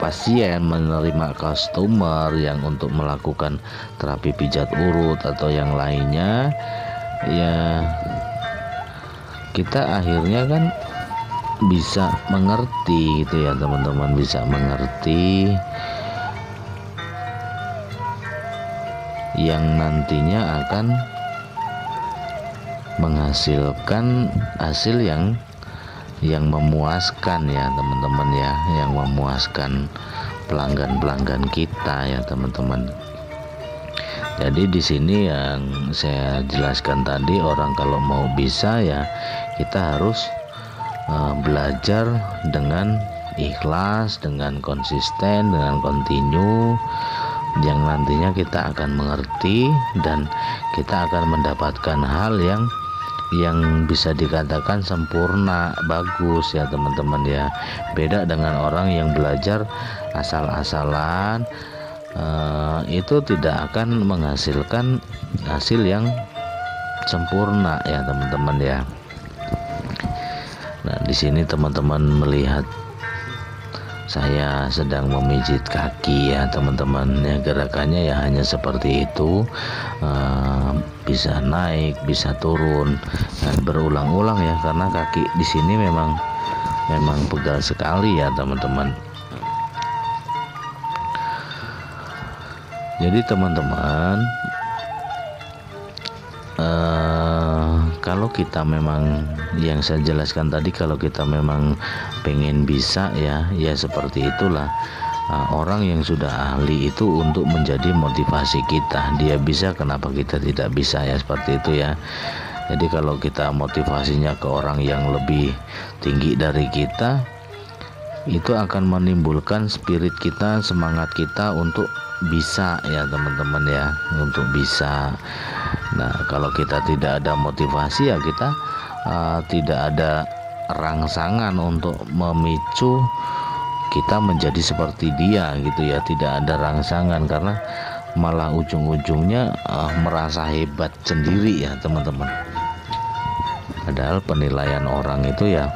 pasien, menerima customer yang untuk melakukan terapi pijat urut atau yang lainnya, ya kita akhirnya kan bisa mengerti gitu ya teman-teman, bisa mengerti yang nantinya akan menghasilkan hasil yang memuaskan ya teman-teman ya, yang memuaskan pelanggan-pelanggan kita ya teman-teman. Jadi di sini yang saya jelaskan tadi, orang kalau mau bisa ya kita harus belajar dengan ikhlas, dengan konsisten, dengan kontinu, yang nantinya kita akan mengerti dan kita akan mendapatkan hal yang bisa dikatakan sempurna, bagus ya teman-teman ya. Beda dengan orang yang belajar asal-asalan, itu tidak akan menghasilkan hasil yang sempurna ya teman-teman ya. Nah di sini teman-teman melihat saya sedang memijit kaki ya teman-teman ya, gerakannya ya hanya seperti itu, bisa naik, bisa turun, dan berulang-ulang ya, karena kaki di sini memang pegal sekali ya teman-teman. Jadi teman-teman, kalau kita memang yang saya jelaskan tadi, kalau kita memang pengen bisa ya seperti itulah. Orang yang sudah ahli itu untuk menjadi motivasi kita. Dia bisa, kenapa kita tidak bisa ya, seperti itu ya. Jadi kalau kita motivasinya ke orang yang lebih tinggi dari kita, itu akan menimbulkan spirit kita, semangat kita untuk bisa ya teman-teman ya, untuk bisa. Nah kalau kita tidak ada motivasi ya kita tidak ada rangsangan untuk memicu kita menjadi seperti dia gitu ya. Tidak ada rangsangan, karena malah ujung-ujungnya merasa hebat sendiri ya teman-teman. Padahal penilaian orang itu ya,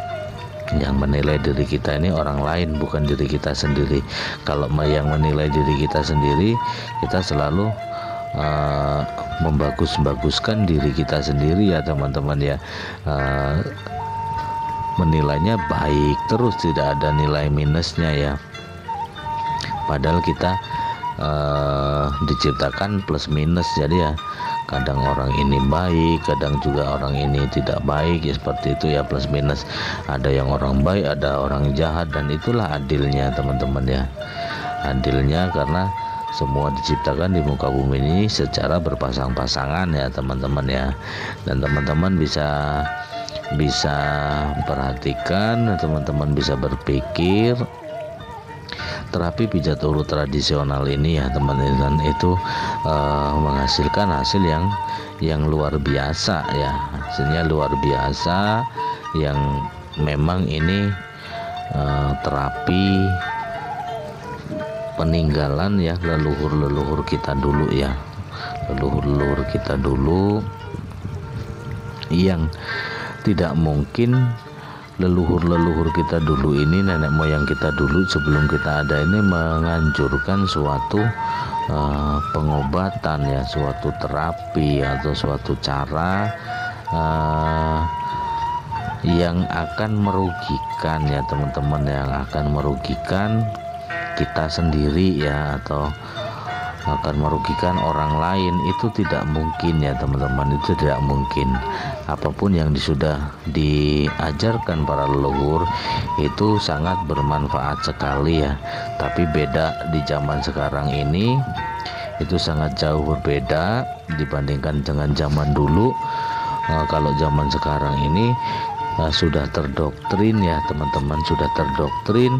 yang menilai diri kita ini orang lain, bukan diri kita sendiri. Kalau yang menilai diri kita sendiri, kita selalu membagus-baguskan diri kita sendiri ya teman-teman ya. Menilainya baik terus, tidak ada nilai minusnya ya. Padahal kita diciptakan plus minus, jadi ya kadang orang ini baik, kadang juga orang ini tidak baik ya, seperti itu ya, plus minus. Ada yang orang baik, ada orang jahat, dan itulah adilnya teman-teman ya. Adilnya karena semua diciptakan di muka bumi ini secara berpasang-pasangan ya teman-teman ya. Dan teman-teman bisa perhatikan, teman-teman bisa berpikir, terapi pijat urut tradisional ini ya teman-teman itu menghasilkan hasil yang luar biasa ya. Hasilnya luar biasa, yang memang ini terapi peninggalan ya leluhur kita dulu ya, leluhur kita dulu yang tidak mungkin leluhur-leluhur kita dulu ini, nenek moyang kita dulu sebelum kita ada ini menganjurkan suatu pengobatan ya, suatu terapi atau suatu cara yang akan merugikan ya teman-teman, yang akan merugikan kita sendiri ya, atau akan merugikan orang lain. Itu tidak mungkin ya teman-teman, itu tidak mungkin. Apapun yang sudah diajarkan para leluhur itu sangat bermanfaat sekali ya, tapi beda di zaman sekarang ini, itu sangat jauh berbeda dibandingkan dengan zaman dulu. Kalau zaman sekarang ini sudah terdoktrin ya teman-teman, sudah terdoktrin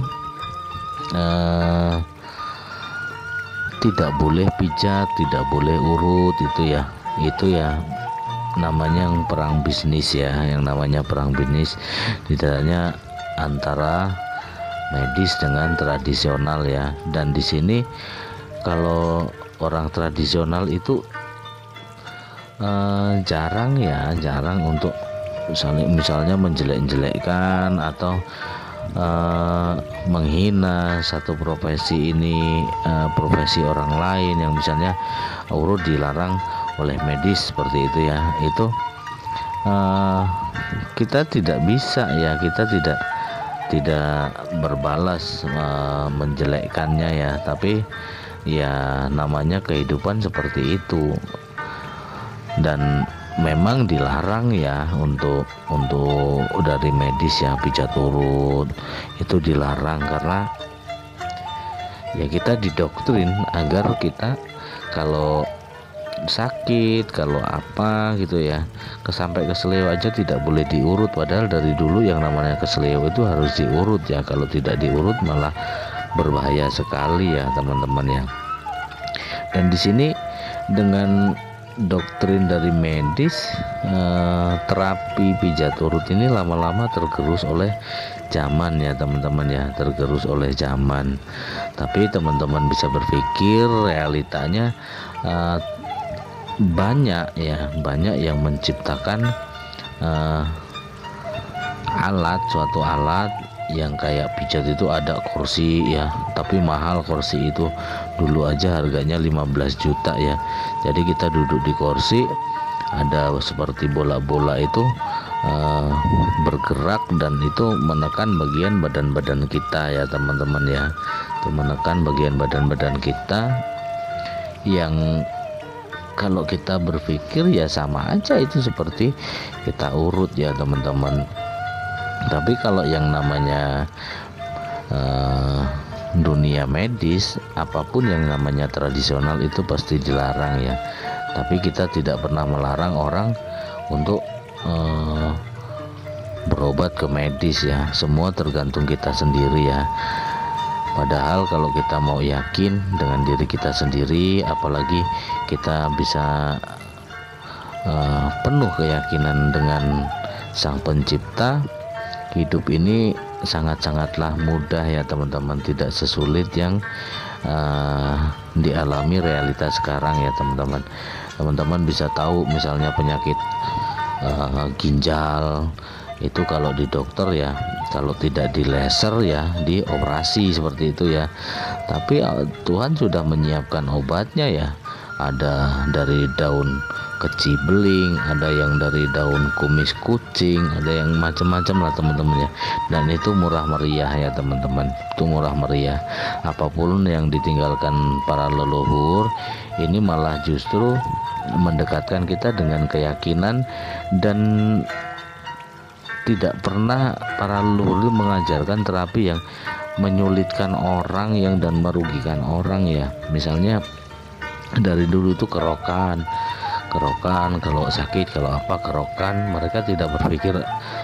tidak boleh pijat, tidak boleh urut, itu ya namanya perang bisnis ya, yang namanya perang bisnis di dalamnya antara medis dengan tradisional ya. Dan di sini kalau orang tradisional itu jarang untuk misalnya menjelek-jelekkan atau menghina satu profesi ini, profesi orang lain yang misalnya urut dilarang oleh medis seperti itu ya. Itu kita tidak bisa ya, kita tidak berbalas menjelekkannya ya, tapi ya namanya kehidupan seperti itu. Dan memang dilarang ya untuk dari medis ya, pijat urut itu dilarang, karena ya kita didoktrin agar kita kalau sakit, kalau apa gitu ya, sampai keseleo aja tidak boleh diurut, padahal dari dulu yang namanya keseleo itu harus diurut ya. Kalau tidak diurut malah berbahaya sekali ya teman-teman ya. Dan di sini dengan doktrin dari medis, terapi pijat urut ini lama-lama tergerus oleh zaman ya teman-teman ya, tergerus oleh zaman. Tapi teman-teman bisa berpikir realitanya banyak yang menciptakan suatu alat yang kayak pijat itu, ada kursi ya, tapi mahal kursi itu, dulu aja harganya 15 juta ya. Jadi kita duduk di kursi, ada seperti bola-bola itu bergerak, dan itu menekan bagian badan-badan kita ya teman-teman ya. Itu menekan bagian badan-badan kita yang kalau kita berpikir ya sama aja, itu seperti kita urut ya teman-teman. Tapi kalau yang namanya dunia medis, apapun yang namanya tradisional itu pasti dilarang ya. Tapi kita tidak pernah melarang orang untuk berobat ke medis ya. Semua tergantung kita sendiri ya. Padahal kalau kita mau yakin dengan diri kita sendiri, apalagi kita bisa penuh keyakinan dengan Sang Pencipta, hidup ini sangat-sangatlah mudah ya teman-teman, tidak sesulit yang dialami realitas sekarang ya teman-teman. Teman-teman bisa tahu misalnya penyakit ginjal itu, kalau di dokter ya, kalau tidak di laser ya dioperasi seperti itu ya. Tapi Tuhan sudah menyiapkan obatnya ya, ada dari daun kecibeling, ada yang dari daun kumis kucing, ada yang macam-macam lah teman-teman ya. Dan itu murah meriah ya teman-teman, itu murah meriah. Apapun yang ditinggalkan para leluhur ini malah justru mendekatkan kita dengan keyakinan, dan tidak pernah para leluhur mengajarkan terapi yang menyulitkan orang yang dan merugikan orang ya. Misalnya dari dulu itu kerokan, kalau sakit, kalau apa kerokan, mereka tidak berpikir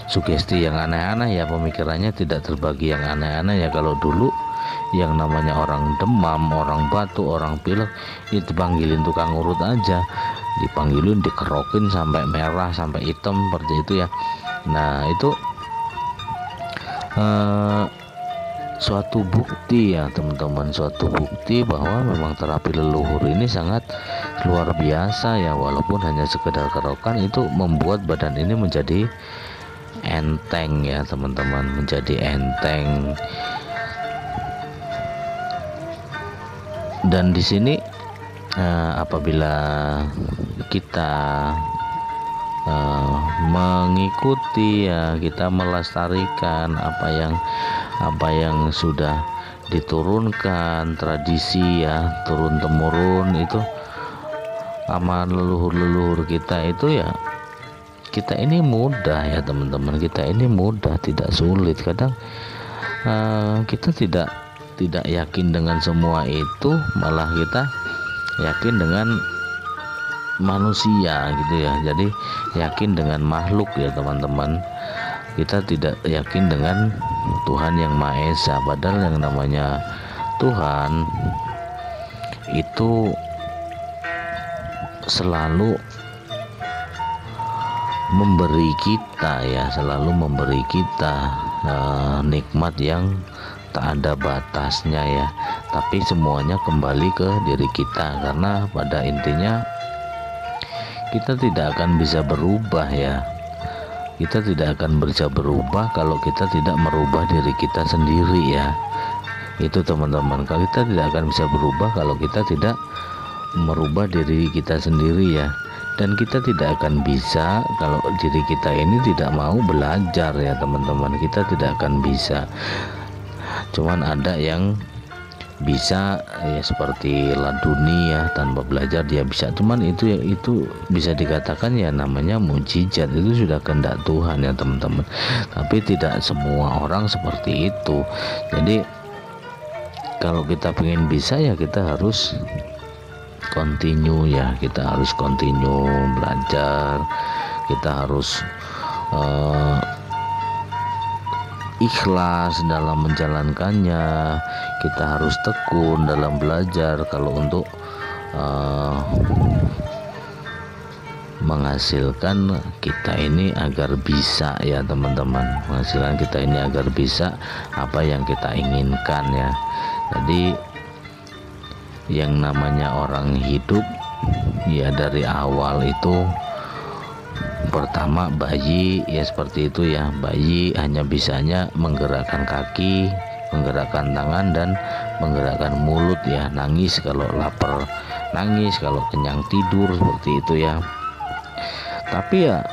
sugesti yang aneh-aneh ya, pemikirannya tidak terbagi yang aneh-aneh ya. Kalau dulu yang namanya orang demam, orang batuk, orang pilek, itu dipanggilin tukang urut aja, dipanggilin, dikerokin sampai merah, sampai hitam seperti itu ya. Nah itu suatu bukti ya teman-teman, suatu bukti bahwa memang terapi leluhur ini sangat luar biasa ya. Walaupun hanya sekedar kerokan, itu membuat badan ini menjadi enteng ya teman-teman, menjadi enteng. Dan di sini apabila kita mengikuti ya, kita melestarikan apa yang sudah diturunkan tradisi ya, turun temurun, itu amal leluhur kita itu ya, kita ini mudah ya teman-teman, kita ini mudah, tidak sulit. Kadang kita tidak yakin dengan semua itu, malah kita yakin dengan manusia gitu ya. Jadi yakin dengan makhluk ya teman-teman, kita tidak yakin dengan Tuhan yang Maha Esa. Padahal yang namanya Tuhan itu selalu memberi kita ya, selalu memberi kita nikmat yang tak ada batasnya ya. Tapi semuanya kembali ke diri kita, karena pada intinya kita tidak akan bisa berubah ya. Kita tidak akan bisa berubah kalau kita tidak merubah diri kita sendiri ya. Itu teman-teman, kalau kita tidak akan bisa berubah kalau kita tidak merubah diri kita sendiri ya. Dan kita tidak akan bisa kalau diri kita ini tidak mau belajar ya teman-teman. Kita tidak akan bisa. Cuman ada yang bisa ya, seperti laduni ya, tanpa belajar dia bisa. Cuman itu bisa dikatakan ya namanya mukjizat, itu sudah kehendak Tuhan ya teman-teman. Tapi tidak semua orang seperti itu. Jadi kalau kita pengen bisa ya, kita harus continue ya, kita harus continue belajar, kita harus ikhlas dalam menjalankannya, kita harus tekun dalam belajar. Kalau untuk menghasilkan kita ini agar bisa ya teman-teman, menghasilkan kita ini agar bisa apa yang kita inginkan ya. Jadi yang namanya orang hidup ya, dari awal itu pertama bayi ya, seperti itu ya. Bayi hanya bisanya menggerakkan kaki, menggerakkan tangan, dan menggerakkan mulut ya. Nangis kalau lapar, nangis kalau kenyang tidur, seperti itu ya. Tapi ya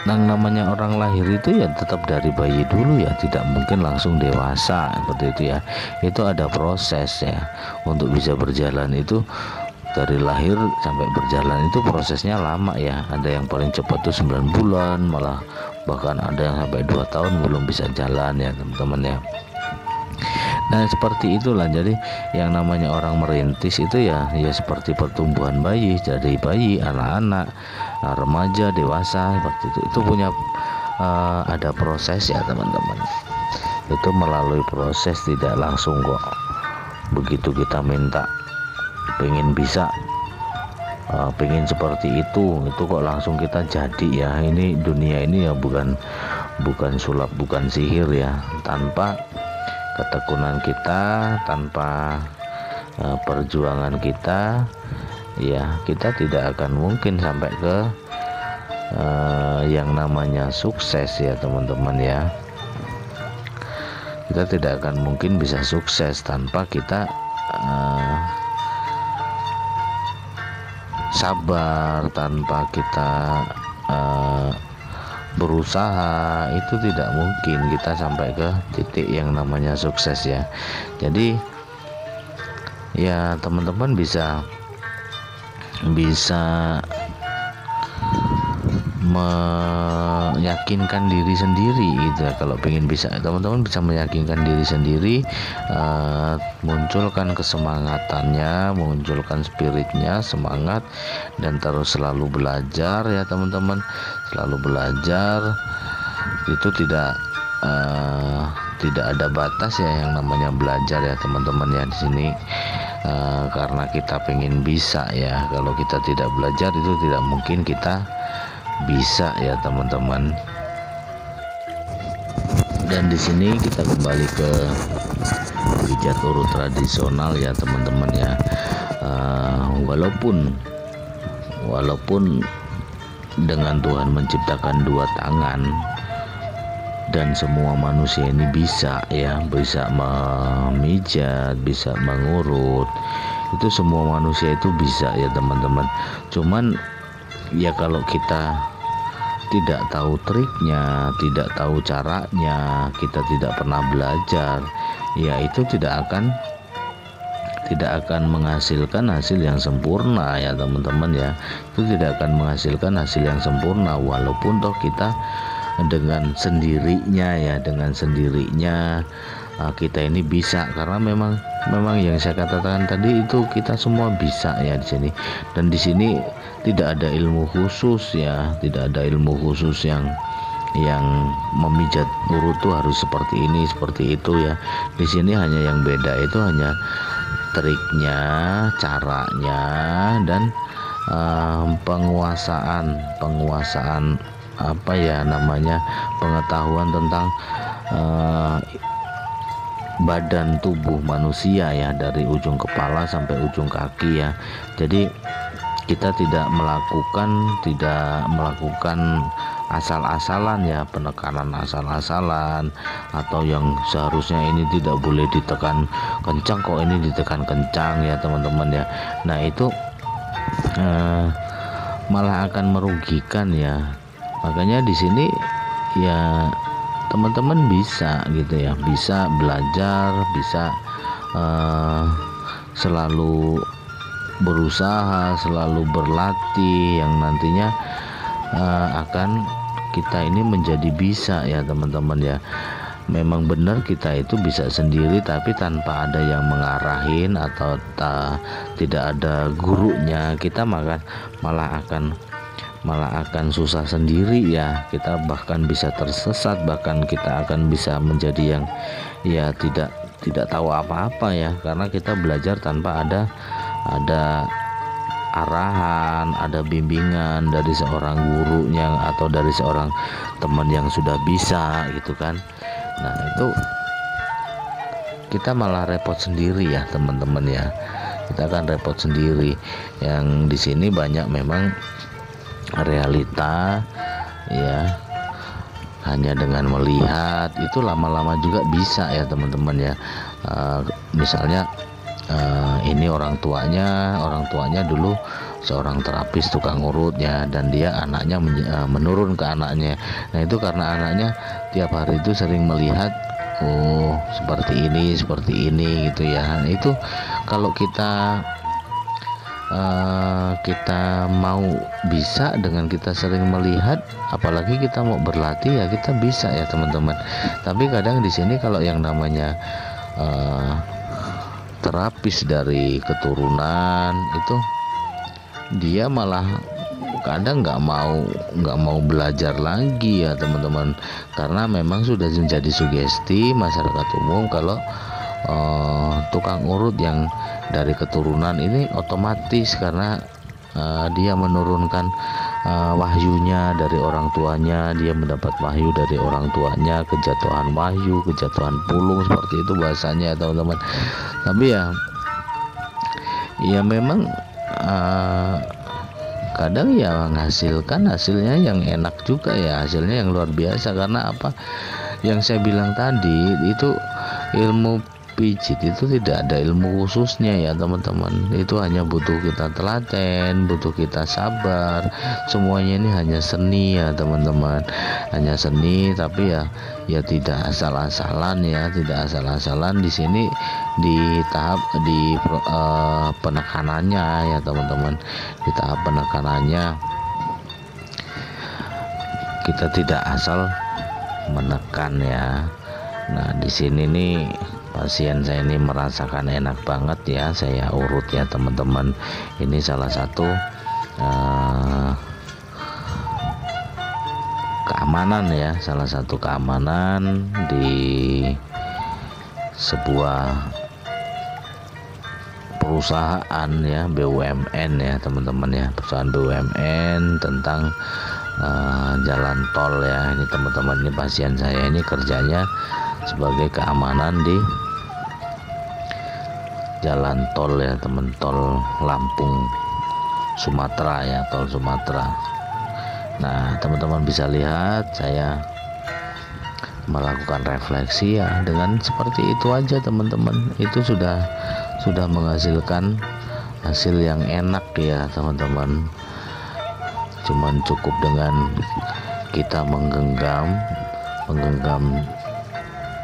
yang namanya orang lahir itu ya tetap dari bayi dulu ya, tidak mungkin langsung dewasa seperti itu ya. Itu ada proses ya untuk bisa berjalan. Itu dari lahir sampai berjalan itu prosesnya lama ya. Ada yang paling cepat tuh 9 bulan, malah bahkan ada yang sampai 2 tahun belum bisa jalan ya teman-teman ya. Nah seperti itulah. Jadi yang namanya orang merintis itu ya seperti pertumbuhan bayi, dari bayi, anak-anak, remaja, dewasa, seperti itu. Itu punya ada proses ya teman-teman. Itu melalui proses, tidak langsung kok. Begitu kita minta pengen bisa, pengen seperti itu kok langsung kita jadi ya. Ini dunia ini ya bukan sulap, bukan sihir ya. Tanpa ketekunan kita, tanpa perjuangan kita ya, kita tidak akan mungkin sampai ke yang namanya sukses ya teman-teman ya. Kita tidak akan mungkin bisa sukses tanpa kita sabar, tanpa kita berusaha. Itu tidak mungkin kita sampai ke titik yang namanya sukses ya. Jadi ya teman-teman bisa meyakinkan diri sendiri gitu ya. Kalau pengen bisa, teman-teman bisa meyakinkan diri sendiri, munculkan kesemangatannya, munculkan spiritnya, semangat, dan terus selalu belajar ya teman-teman. Selalu belajar, itu tidak ada batas ya yang namanya belajar ya teman-teman ya di sini. Karena kita pengen bisa ya, kalau kita tidak belajar itu tidak mungkin kita bisa ya teman-teman. Dan di sini kita kembali ke pijat urut tradisional ya teman-teman ya. Walaupun dengan Tuhan menciptakan dua tangan dan semua manusia ini bisa memijat, bisa mengurut, itu semua manusia itu bisa ya teman-teman. Cuman ya kalau kita tidak tahu triknya, tidak tahu caranya, kita tidak pernah belajar, ya itu tidak akan menghasilkan hasil yang sempurna ya teman-teman ya. Itu tidak akan menghasilkan hasil yang sempurna, walaupun toh kita dengan sendirinya kita ini bisa, karena memang yang saya katakan tadi itu kita semua bisa ya di sini. Dan di sini tidak ada ilmu khusus ya, tidak ada ilmu khusus yang memijat urut tuh harus seperti ini seperti itu ya. Di sini hanya yang beda itu hanya triknya, caranya, dan penguasaan pengetahuan tentang badan tubuh manusia ya, dari ujung kepala sampai ujung kaki ya. Jadi kita tidak melakukan asal-asalan ya, penekanan asal-asalan, atau yang seharusnya ini tidak boleh ditekan kencang kok ini ditekan kencang ya teman-teman ya. Nah itu malah akan merugikan ya. Makanya di sini ya teman-teman bisa gitu ya, bisa belajar, bisa selalu berusaha, selalu berlatih, yang nantinya akan kita ini menjadi bisa ya teman-teman ya. Memang benar kita itu bisa sendiri, tapi tanpa ada yang mengarahin atau tidak ada gurunya, kita malah akan susah sendiri ya. Kita bahkan bisa tersesat, bahkan kita akan bisa menjadi yang ya tidak tahu apa-apa ya, karena kita belajar tanpa ada arahan, ada bimbingan dari seorang gurunya atau dari seorang teman yang sudah bisa gitu kan. Nah itu kita malah repot sendiri ya teman-teman ya. Kita akan repot sendiri. Yang di sini banyak memang realita ya, hanya dengan melihat itu lama-lama juga bisa ya teman-teman ya. Misalnya ini orang tuanya dulu seorang terapis tukang urutnya, dan dia anaknya menurun ke anaknya. Nah itu karena anaknya tiap hari itu sering melihat seperti ini gitu ya. Nah, itu kalau kita mau bisa dengan kita sering melihat, apalagi kita mau berlatih ya kita bisa ya teman-teman. Tapi kadang di sini kalau yang namanya terapis dari keturunan itu dia malah kadang nggak mau belajar lagi ya teman-teman, karena memang sudah menjadi sugesti masyarakat umum kalau tukang urut yang dari keturunan ini otomatis, karena dia menurunkan wahyunya dari orang tuanya, dia mendapat wahyu dari orang tuanya, kejatuhan wahyu, kejatuhan pulung, seperti itu bahasanya teman-teman. Tapi ya memang kadang ya menghasilkan hasilnya yang enak juga ya, hasilnya yang luar biasa. Karena apa yang saya bilang tadi, itu ilmu pijit itu tidak ada ilmu khususnya ya teman-teman. Itu hanya butuh kita telaten, butuh kita sabar. Semuanya ini hanya seni ya teman-teman, hanya seni. Tapi ya tidak asal-asalan ya, tidak asal-asalan di sini, di tahap penekanannya ya teman-teman. Di tahap penekanannya kita tidak asal menekan ya. Nah di sini nih pasien saya ini merasakan enak banget ya, saya urut ya teman-teman. Ini salah satu keamanan ya, salah satu keamanan di sebuah perusahaan ya, BUMN ya teman-teman ya, perusahaan BUMN tentang jalan tol ya. Ini teman-teman, ini pasien saya ini kerjanya sebagai keamanan di jalan tol ya teman, tol Lampung Sumatera ya, tol Sumatera. Nah teman-teman bisa lihat saya melakukan refleksi ya, dengan seperti itu aja teman-teman, itu sudah menghasilkan hasil yang enak ya teman-teman. Cuman cukup dengan kita menggenggam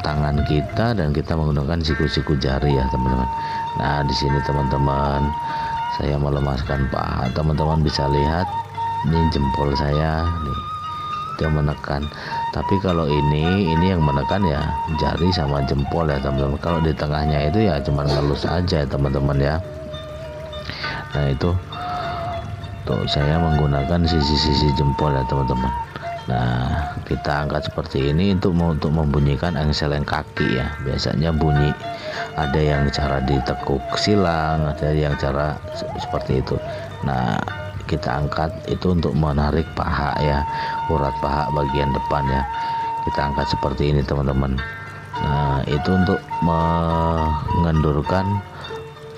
tangan kita dan kita menggunakan siku-siku jari ya teman-teman. Nah di sini teman-teman saya melemaskan paha, teman-teman bisa lihat ini jempol saya nih, dia menekan. Tapi kalau ini yang menekan ya jari sama jempol ya teman-teman. Kalau di tengahnya itu ya cuman ngelus aja ya teman-teman ya. Nah itu tuh saya menggunakan sisi-sisi jempol ya teman-teman. Nah kita angkat seperti ini untuk membunyikan engseleng kaki ya. Biasanya bunyi, ada yang cara ditekuk silang, ada yang cara seperti itu. Nah kita angkat itu untuk menarik paha ya, urat paha bagian depan ya. Kita angkat seperti ini teman-teman. Nah itu untuk mengendurkan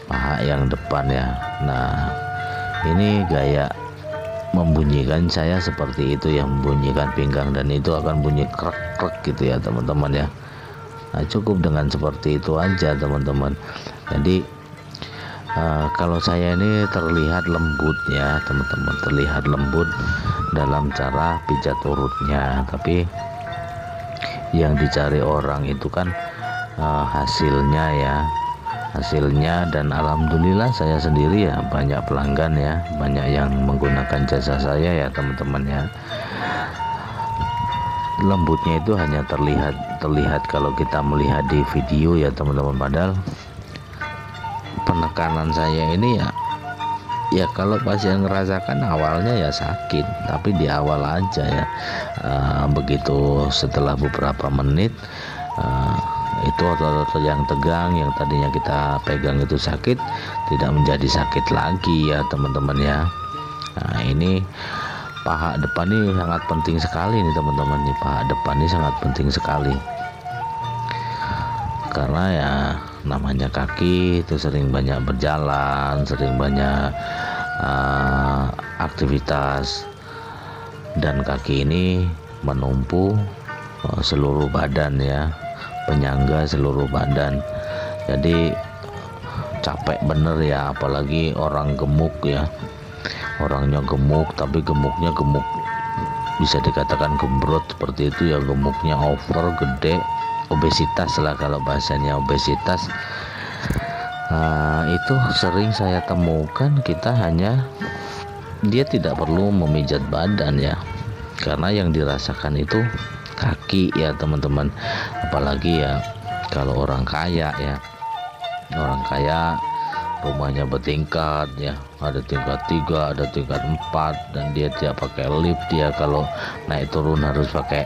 paha yang depan ya. Nah ini gaya membunyikan saya seperti itu, yang membunyikan pinggang, dan itu akan bunyi krek-krek gitu ya teman-teman ya. Nah cukup dengan seperti itu aja teman-teman. Jadi kalau saya ini terlihat lembut ya teman-teman, terlihat lembut dalam cara pijat urutnya, tapi yang dicari orang itu kan hasilnya ya, hasilnya. Dan alhamdulillah saya sendiri ya banyak pelanggan ya, banyak yang menggunakan jasa saya ya teman-teman ya. Lembutnya itu hanya terlihat kalau kita melihat di video ya teman-teman, padahal penekanan saya ini ya kalau pasien ngerasakan awalnya ya sakit, tapi di awal aja ya. Begitu setelah beberapa menit itu otot-otot yang tegang yang tadinya kita pegang itu sakit tidak menjadi sakit lagi ya teman-teman ya. Nah ini paha depan ini sangat penting sekali nih teman-teman, nih paha depan ini sangat penting sekali, karena ya namanya kaki itu sering banyak berjalan, sering banyak aktivitas, dan kaki ini menumpu seluruh badan ya, penyangga seluruh badan. Jadi capek bener ya, apalagi orang gemuk ya, orangnya gemuk tapi gemuknya gemuk bisa dikatakan gembrot seperti itu ya, gemuknya over, gede, obesitas lah kalau bahasanya, obesitas. Itu sering saya temukan, dia tidak perlu memijat badan ya, karena yang dirasakan itu kaki ya teman-teman. Apalagi ya kalau orang kaya ya, orang kaya rumahnya bertingkat ya, ada tingkat 3, ada tingkat 4, dan dia tidak pakai lift, dia kalau naik turun harus pakai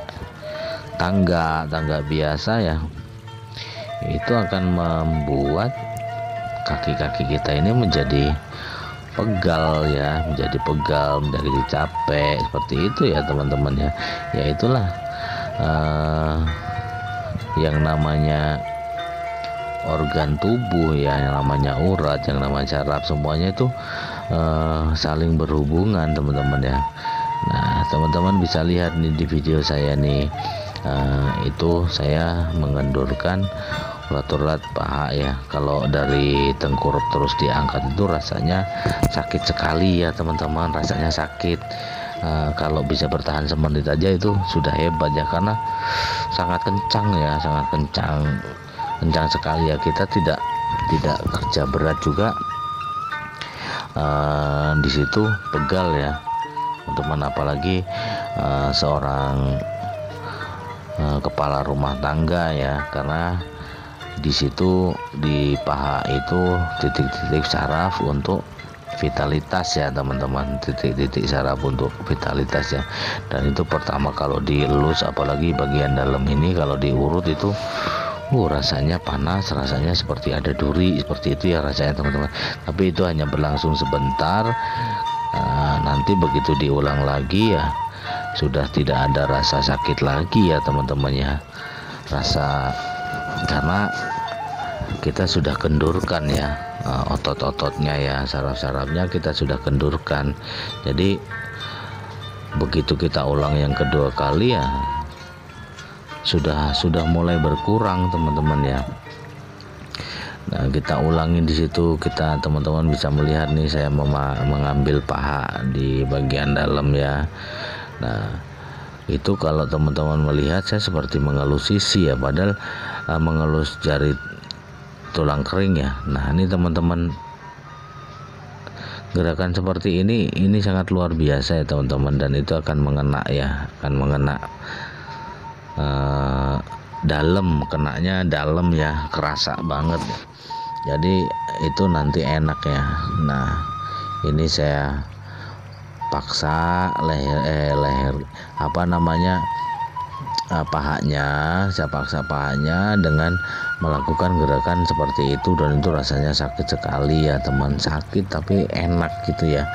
tangga biasa ya. Itu akan membuat kaki-kaki kita ini menjadi pegal ya, menjadi capek seperti itu ya teman-teman ya. Ya itulah yang namanya organ tubuh ya, yang namanya urat, yang namanya saraf, semuanya itu saling berhubungan teman-teman ya. Nah teman-teman bisa lihat nih di video saya nih, itu saya mengendurkan urat-urat paha ya. Kalau dari tengkurap terus diangkat itu rasanya sakit sekali ya teman-teman, rasanya sakit. Kalau bisa bertahan semenit aja itu sudah hebat ya, karena sangat kencang ya, sangat kencang sekali ya. Kita tidak kerja berat juga, di situ pegal ya teman-teman. Apalagi seorang kepala rumah tangga ya, karena di situ di paha itu titik-titik saraf untuk vitalitas ya teman-teman, titik-titik saraf untuk vitalitas ya. Dan itu pertama kalau dielus, apalagi bagian dalam ini kalau diurut itu rasanya panas, rasanya seperti ada duri, seperti itu ya rasanya teman-teman. Tapi itu hanya berlangsung sebentar. Nanti begitu diulang lagi ya sudah tidak ada rasa sakit lagi ya teman-teman ya. Karena kita sudah kendurkan ya, otot-ototnya ya, saraf-sarafnya kita sudah kendurkan. Jadi begitu kita ulang yang kedua kali ya sudah mulai berkurang teman-teman ya. Nah, kita ulangin di situ, teman-teman bisa melihat nih, saya mengambil paha di bagian dalam ya. Nah, itu kalau teman-teman melihat saya seperti mengelus sisi ya, padahal mengelus jari tulang kering ya. Nah, ini teman-teman, gerakan seperti ini sangat luar biasa ya teman-teman, dan itu akan mengena ya, dalam, kenanya dalam ya, kerasa banget. Jadi itu nanti enak ya. Nah, ini saya paksa pahanya, saya paksa pahanya dengan melakukan gerakan seperti itu, dan itu rasanya sakit sekali ya teman, sakit tapi enak gitu ya.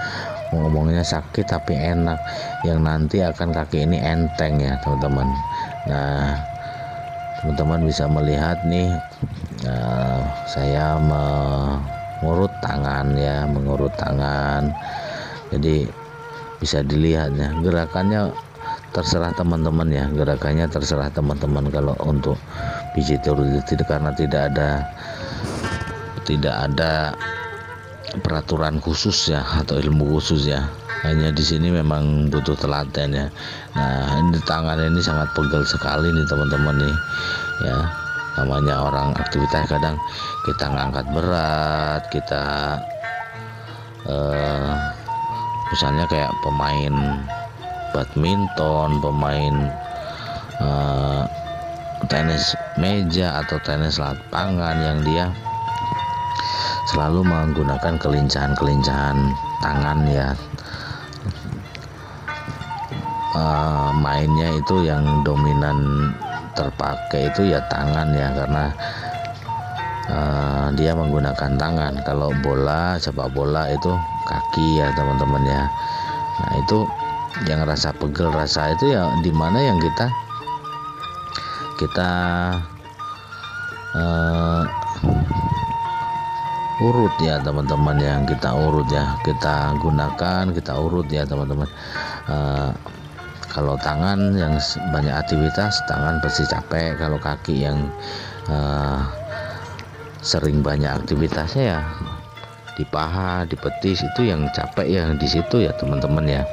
Ngomongnya sakit tapi enak, yang nanti akan kaki ini enteng ya teman-teman. Nah, teman-teman bisa melihat nih, saya mengurut tangan, jadi bisa dilihat ya, gerakannya terserah teman-teman ya, kalau untuk pijit urut itu, karena tidak ada peraturan khusus ya atau ilmu khusus ya, hanya di sini memang butuh telaten ya. Nah, ini tangan ini sangat pegel sekali nih teman-teman nih ya. Namanya orang aktivitas, kadang kita ngangkat berat, kita misalnya kayak pemain badminton, pemain tenis meja atau tenis lapangan, yang dia selalu menggunakan kelincahan tangan ya. Mainnya itu yang dominan terpakai itu ya tangan ya, karena dia menggunakan tangan. Kalau sepak bola itu kaki ya teman-teman ya. Nah, itu yang rasa pegel, rasa itu ya dimana yang kita urut ya teman-teman, yang kita urut ya, kita gunakan, kita urut ya teman-teman. Kalau tangan yang banyak aktivitas, tangan pasti capek. Kalau kaki yang sering banyak aktivitasnya ya, di paha, di petis, itu yang capek ya di situ ya teman-teman ya.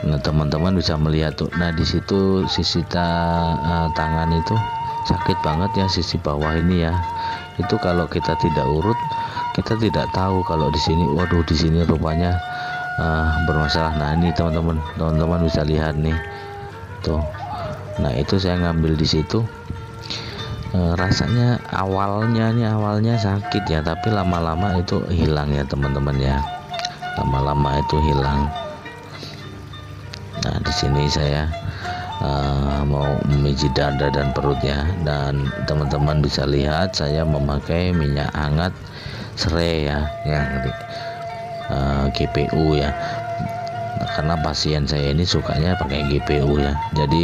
Nah, teman-teman bisa melihat tuh. Nah, di situ sisi tangan itu sakit banget ya, sisi bawah ini ya. Itu kalau kita tidak urut, kita tidak tahu kalau di sini, waduh, di sini rupanya bermasalah. Nah, ini teman-teman bisa lihat nih tuh. Nah, itu saya ngambil di situ. Rasanya awalnya sakit ya, tapi lama-lama itu hilang ya teman-teman ya, lama-lama itu hilang. Nah, di sini saya mau memijit dada dan perut ya, dan teman-teman bisa lihat saya memakai minyak hangat serai ya, yang GPU ya. Nah, karena pasien saya ini sukanya pakai GPU ya, jadi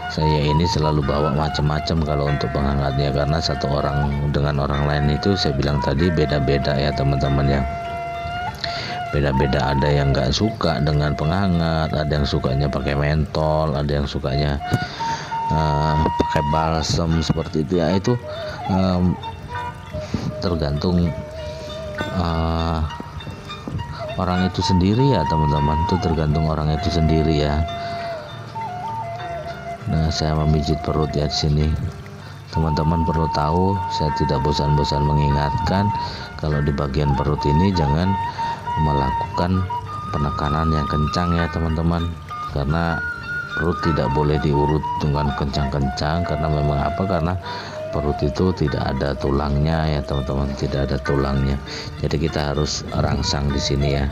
saya ini selalu bawa macam-macam kalau untuk penghangatnya, karena satu orang dengan orang lain itu saya bilang tadi beda-beda ya teman-teman ya, beda-beda. Ada yang nggak suka dengan penghangat, ada yang sukanya pakai mentol, ada yang sukanya pakai balsem seperti itu ya. Itu tergantung orang itu sendiri ya teman-teman, itu tergantung orang itu sendiri ya. Nah, saya memijit perut ya di sini. Teman-teman perlu tahu, saya tidak bosan-bosan mengingatkan kalau di bagian perut ini jangan melakukan penekanan yang kencang ya teman-teman, karena perut tidak boleh diurut dengan kencang-kencang. Karena memang apa? Karena perut itu tidak ada tulangnya ya teman-teman, tidak ada tulangnya. Jadi kita harus rangsang di sini ya.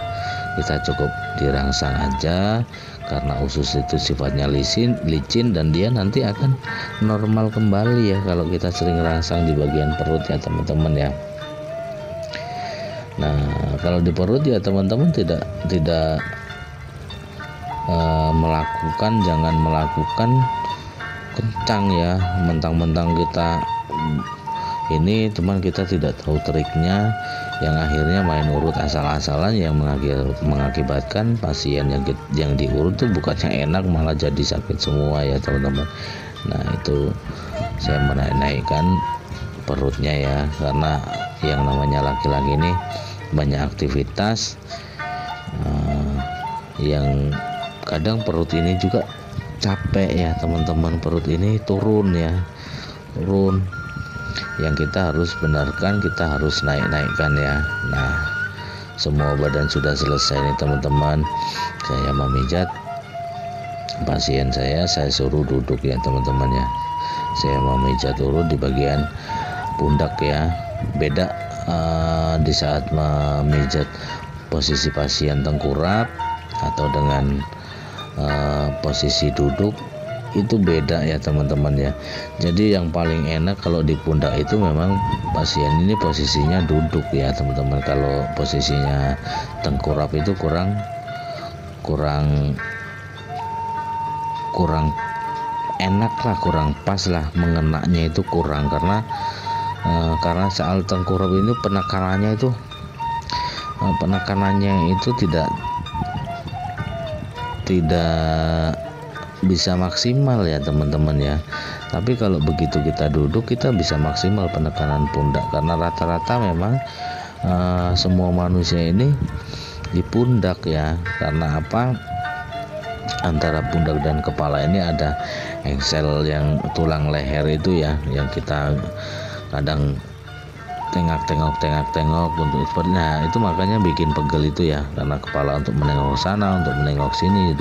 Kita cukup dirangsang aja, karena usus itu sifatnya licin dan dia nanti akan normal kembali ya kalau kita sering rangsang di bagian perut ya teman-teman ya. Nah, kalau di perut ya teman-teman tidak jangan melakukan kencang ya, mentang-mentang kita ini teman kita tidak tahu triknya, yang akhirnya main urut asal-asalan yang mengakibatkan pasien yang diurut tuh bukannya enak malah jadi sakit semua ya teman-teman. Nah itu saya menaikkan perutnya ya, karena yang namanya laki-laki ini banyak aktivitas, yang kadang perut ini juga capek ya teman-teman, perut ini turun, yang kita harus benarkan, kita harus naikkan ya. Nah semua badan sudah selesai nih teman-teman, saya memijat pasien saya suruh duduk ya teman-teman ya. Saya memijat urut di bagian pundak ya. Beda di saat memijat posisi pasien tengkurap atau dengan posisi duduk itu beda ya teman-teman ya. Jadi yang paling enak kalau di pundak itu memang pasien ini posisinya duduk ya teman-teman. Kalau posisinya tengkurap itu kurang enak lah, kurang pas lah, mengenaknya itu kurang, karena soal tengkurap ini penekanannya itu tidak bisa maksimal ya teman-teman ya. Tapi kalau begitu kita duduk kita bisa maksimal penekanan pundak, karena rata-rata memang semua manusia ini di pundak ya. Karena apa? Antara pundak dan kepala ini ada engsel yang tulang leher itu ya, yang kita kadang tengok untuk seperti, nah itu makanya bikin pegel itu ya, karena kepala untuk menengok sana, untuk menengok sini,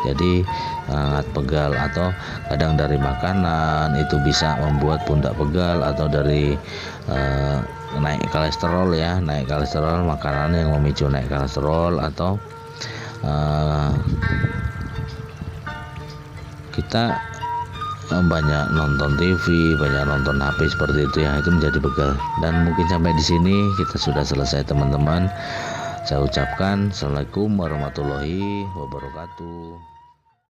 jadi sangat pegal. Atau kadang dari makanan itu bisa membuat pundak pegal, atau dari naik kolesterol ya, makanan yang memicu naik kolesterol, atau kita banyak nonton TV, banyak nonton HP seperti itu ya, itu menjadi pegal. Dan mungkin sampai di sini kita sudah selesai teman-teman. Saya ucapkan Assalamualaikum warahmatullahi wabarakatuh.